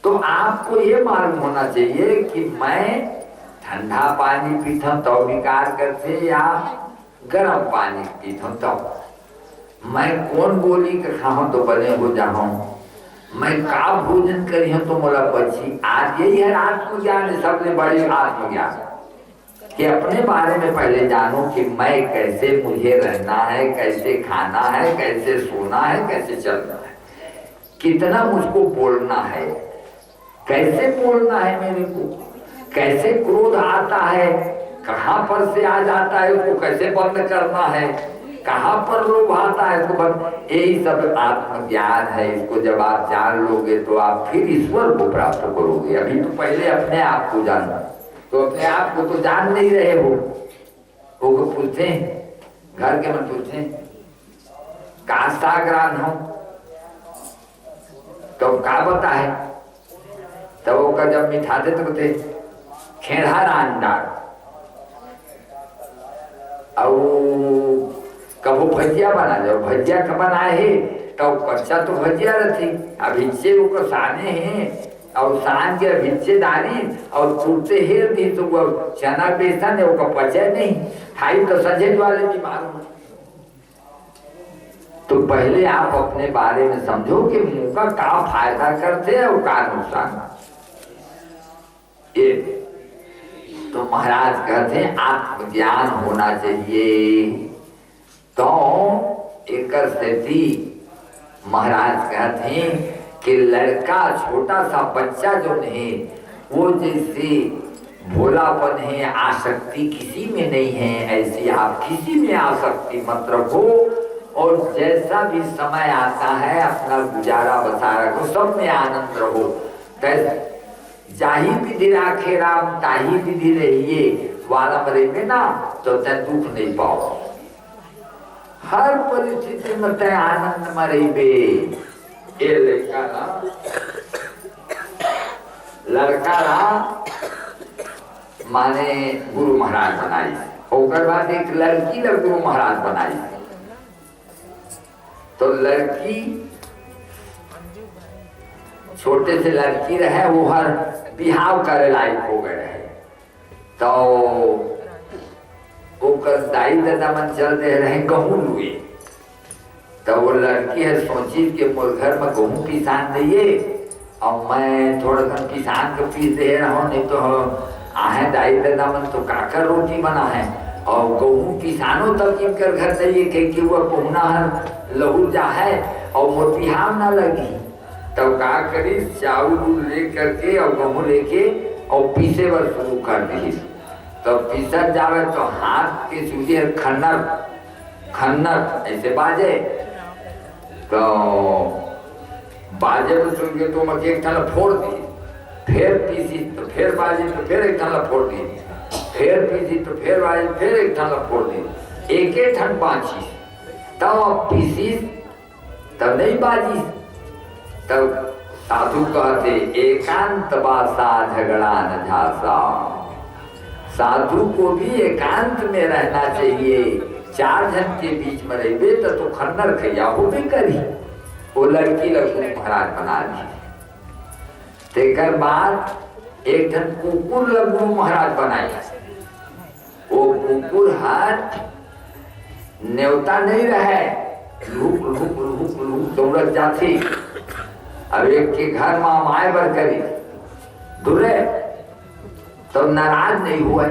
तो आपको ये मालूम होना चाहिए कि मैं ठंडा पानी पीता तो विकार करते या गर्म पानी पीता हूँ। तो मैं कौन बोली के खाऊं तो बने हो जाऊं, मैं का भोजन करी हूं तो मोला बची। आज यही है आत्मज्ञान, सबसे बड़ी आत्मज्ञान कि अपने बारे में पहले जानो कि मैं कैसे, मुझे रहना है, कैसे खाना है, कैसे सोना है, कैसे चलना है, कितना मुझको बोलना है, कैसे बोलना है मेरे को, कैसे क्रोध आता है, कहाँ पर से आ जाता है, उसको कैसे बंद करना है, कहाँ पर लोभ आता है तो बंद। यही सब आत्मज्ञान है। इसको जब आप जान लोगे तो आप फिर ईश्वर को प्राप्त करोगे। अभी तो पहले अपने आप को जानना, तो अपने आप को तो जान नहीं रहे हो। वो पूछते घर के मन पूछते कहा सागरान हो तो का बता है, तब वो का जब मिठाते तो कहते खेड़ा रानदार और कबो भजिया बना जाओ, भजिया का बनाए है तो कच्चा तो भजिया रहती, अब हिस्से वो साने हैं और सान के हिस्सेदारी और टूटते हेर दी तो वो चना बेसन है वो पचे नहीं खाई तो सजे वाले भी मालूम। तो पहले आप अपने बारे में समझो कि मुंह का क्या फायदा करते हैं और क्या नुकसान। ये तो महाराज कहते हैं आत्मज्ञान होना चाहिए। तो एक स्थिति महाराज कहते हैं कि लड़का छोटा सा बच्चा जो नहीं वो जैसे भोलापन है, आसक्ति किसी में नहीं है, ऐसी आप किसी में आसक्ति मत रखो। और जैसा भी समय आता है अपना गुजारा बसारा को सब में आनंद रहो। जाही विधि राखे राम ताही विधि रहिए वाला मरे में ना तो तय दुख नहीं पाओ। हर परिस्थिति में तय आनंद मरे बे। ये लड़का ना माने गुरु महाराज बनाई, और बाद एक लड़की ने गुरु महाराज बनाई। तो लड़की छोटे से लड़की रहे, वो हर बिहाव करे लायक हो गए रहे। तो वो दाई दादा मन चल दे रहे गहूं लुए। तो वो लड़की है सोची कि मोर घर में गहूं पिसान दिए और मैं थोड़ा सा किसान को पीस दे रहा हूँ, नहीं तो आहे दाई दादा मन तो काकर रोटी बना है और गहूं किसानों तक इनकर घर चाहिए कि वो पहुना हर लहू जा है और मोर बिहाव ना लगी। तब का करी चावल ले करके और गहूं लेके और पीसे बर शुरू कर दी। तो पीसत जावे तो हाथ के सूझे खन्नर खन्नर ऐसे बाजे। तो बाजे में सुन के तो मैं एक थाला फोड़ दी, फिर पीसी तो फिर बाजी तो फिर एक थाला फोड़ दी, फिर पीसी तो फिर बाजी फिर एक थाला फोड़ दी, एक एक ठन बाजी। तब अब पीसी तब नहीं बाजी। तब साधु कहते एकांत बासा झगड़ा न झासा। साधु को भी एकांत में रहना चाहिए। चार जन के बीच में रहे तो खन्नर खैया हो भी करी। वो लड़की लड़की महाराज बना दी। तेकर बाद एक जन कुकुर लगू महाराज बनाई। वो कुकुर हर न्योता नहीं रहे, लूक लूक लूक लूक दौड़त जाती। अब एक के घर में माए बर करी दूरे तो नाराज नहीं हुआ।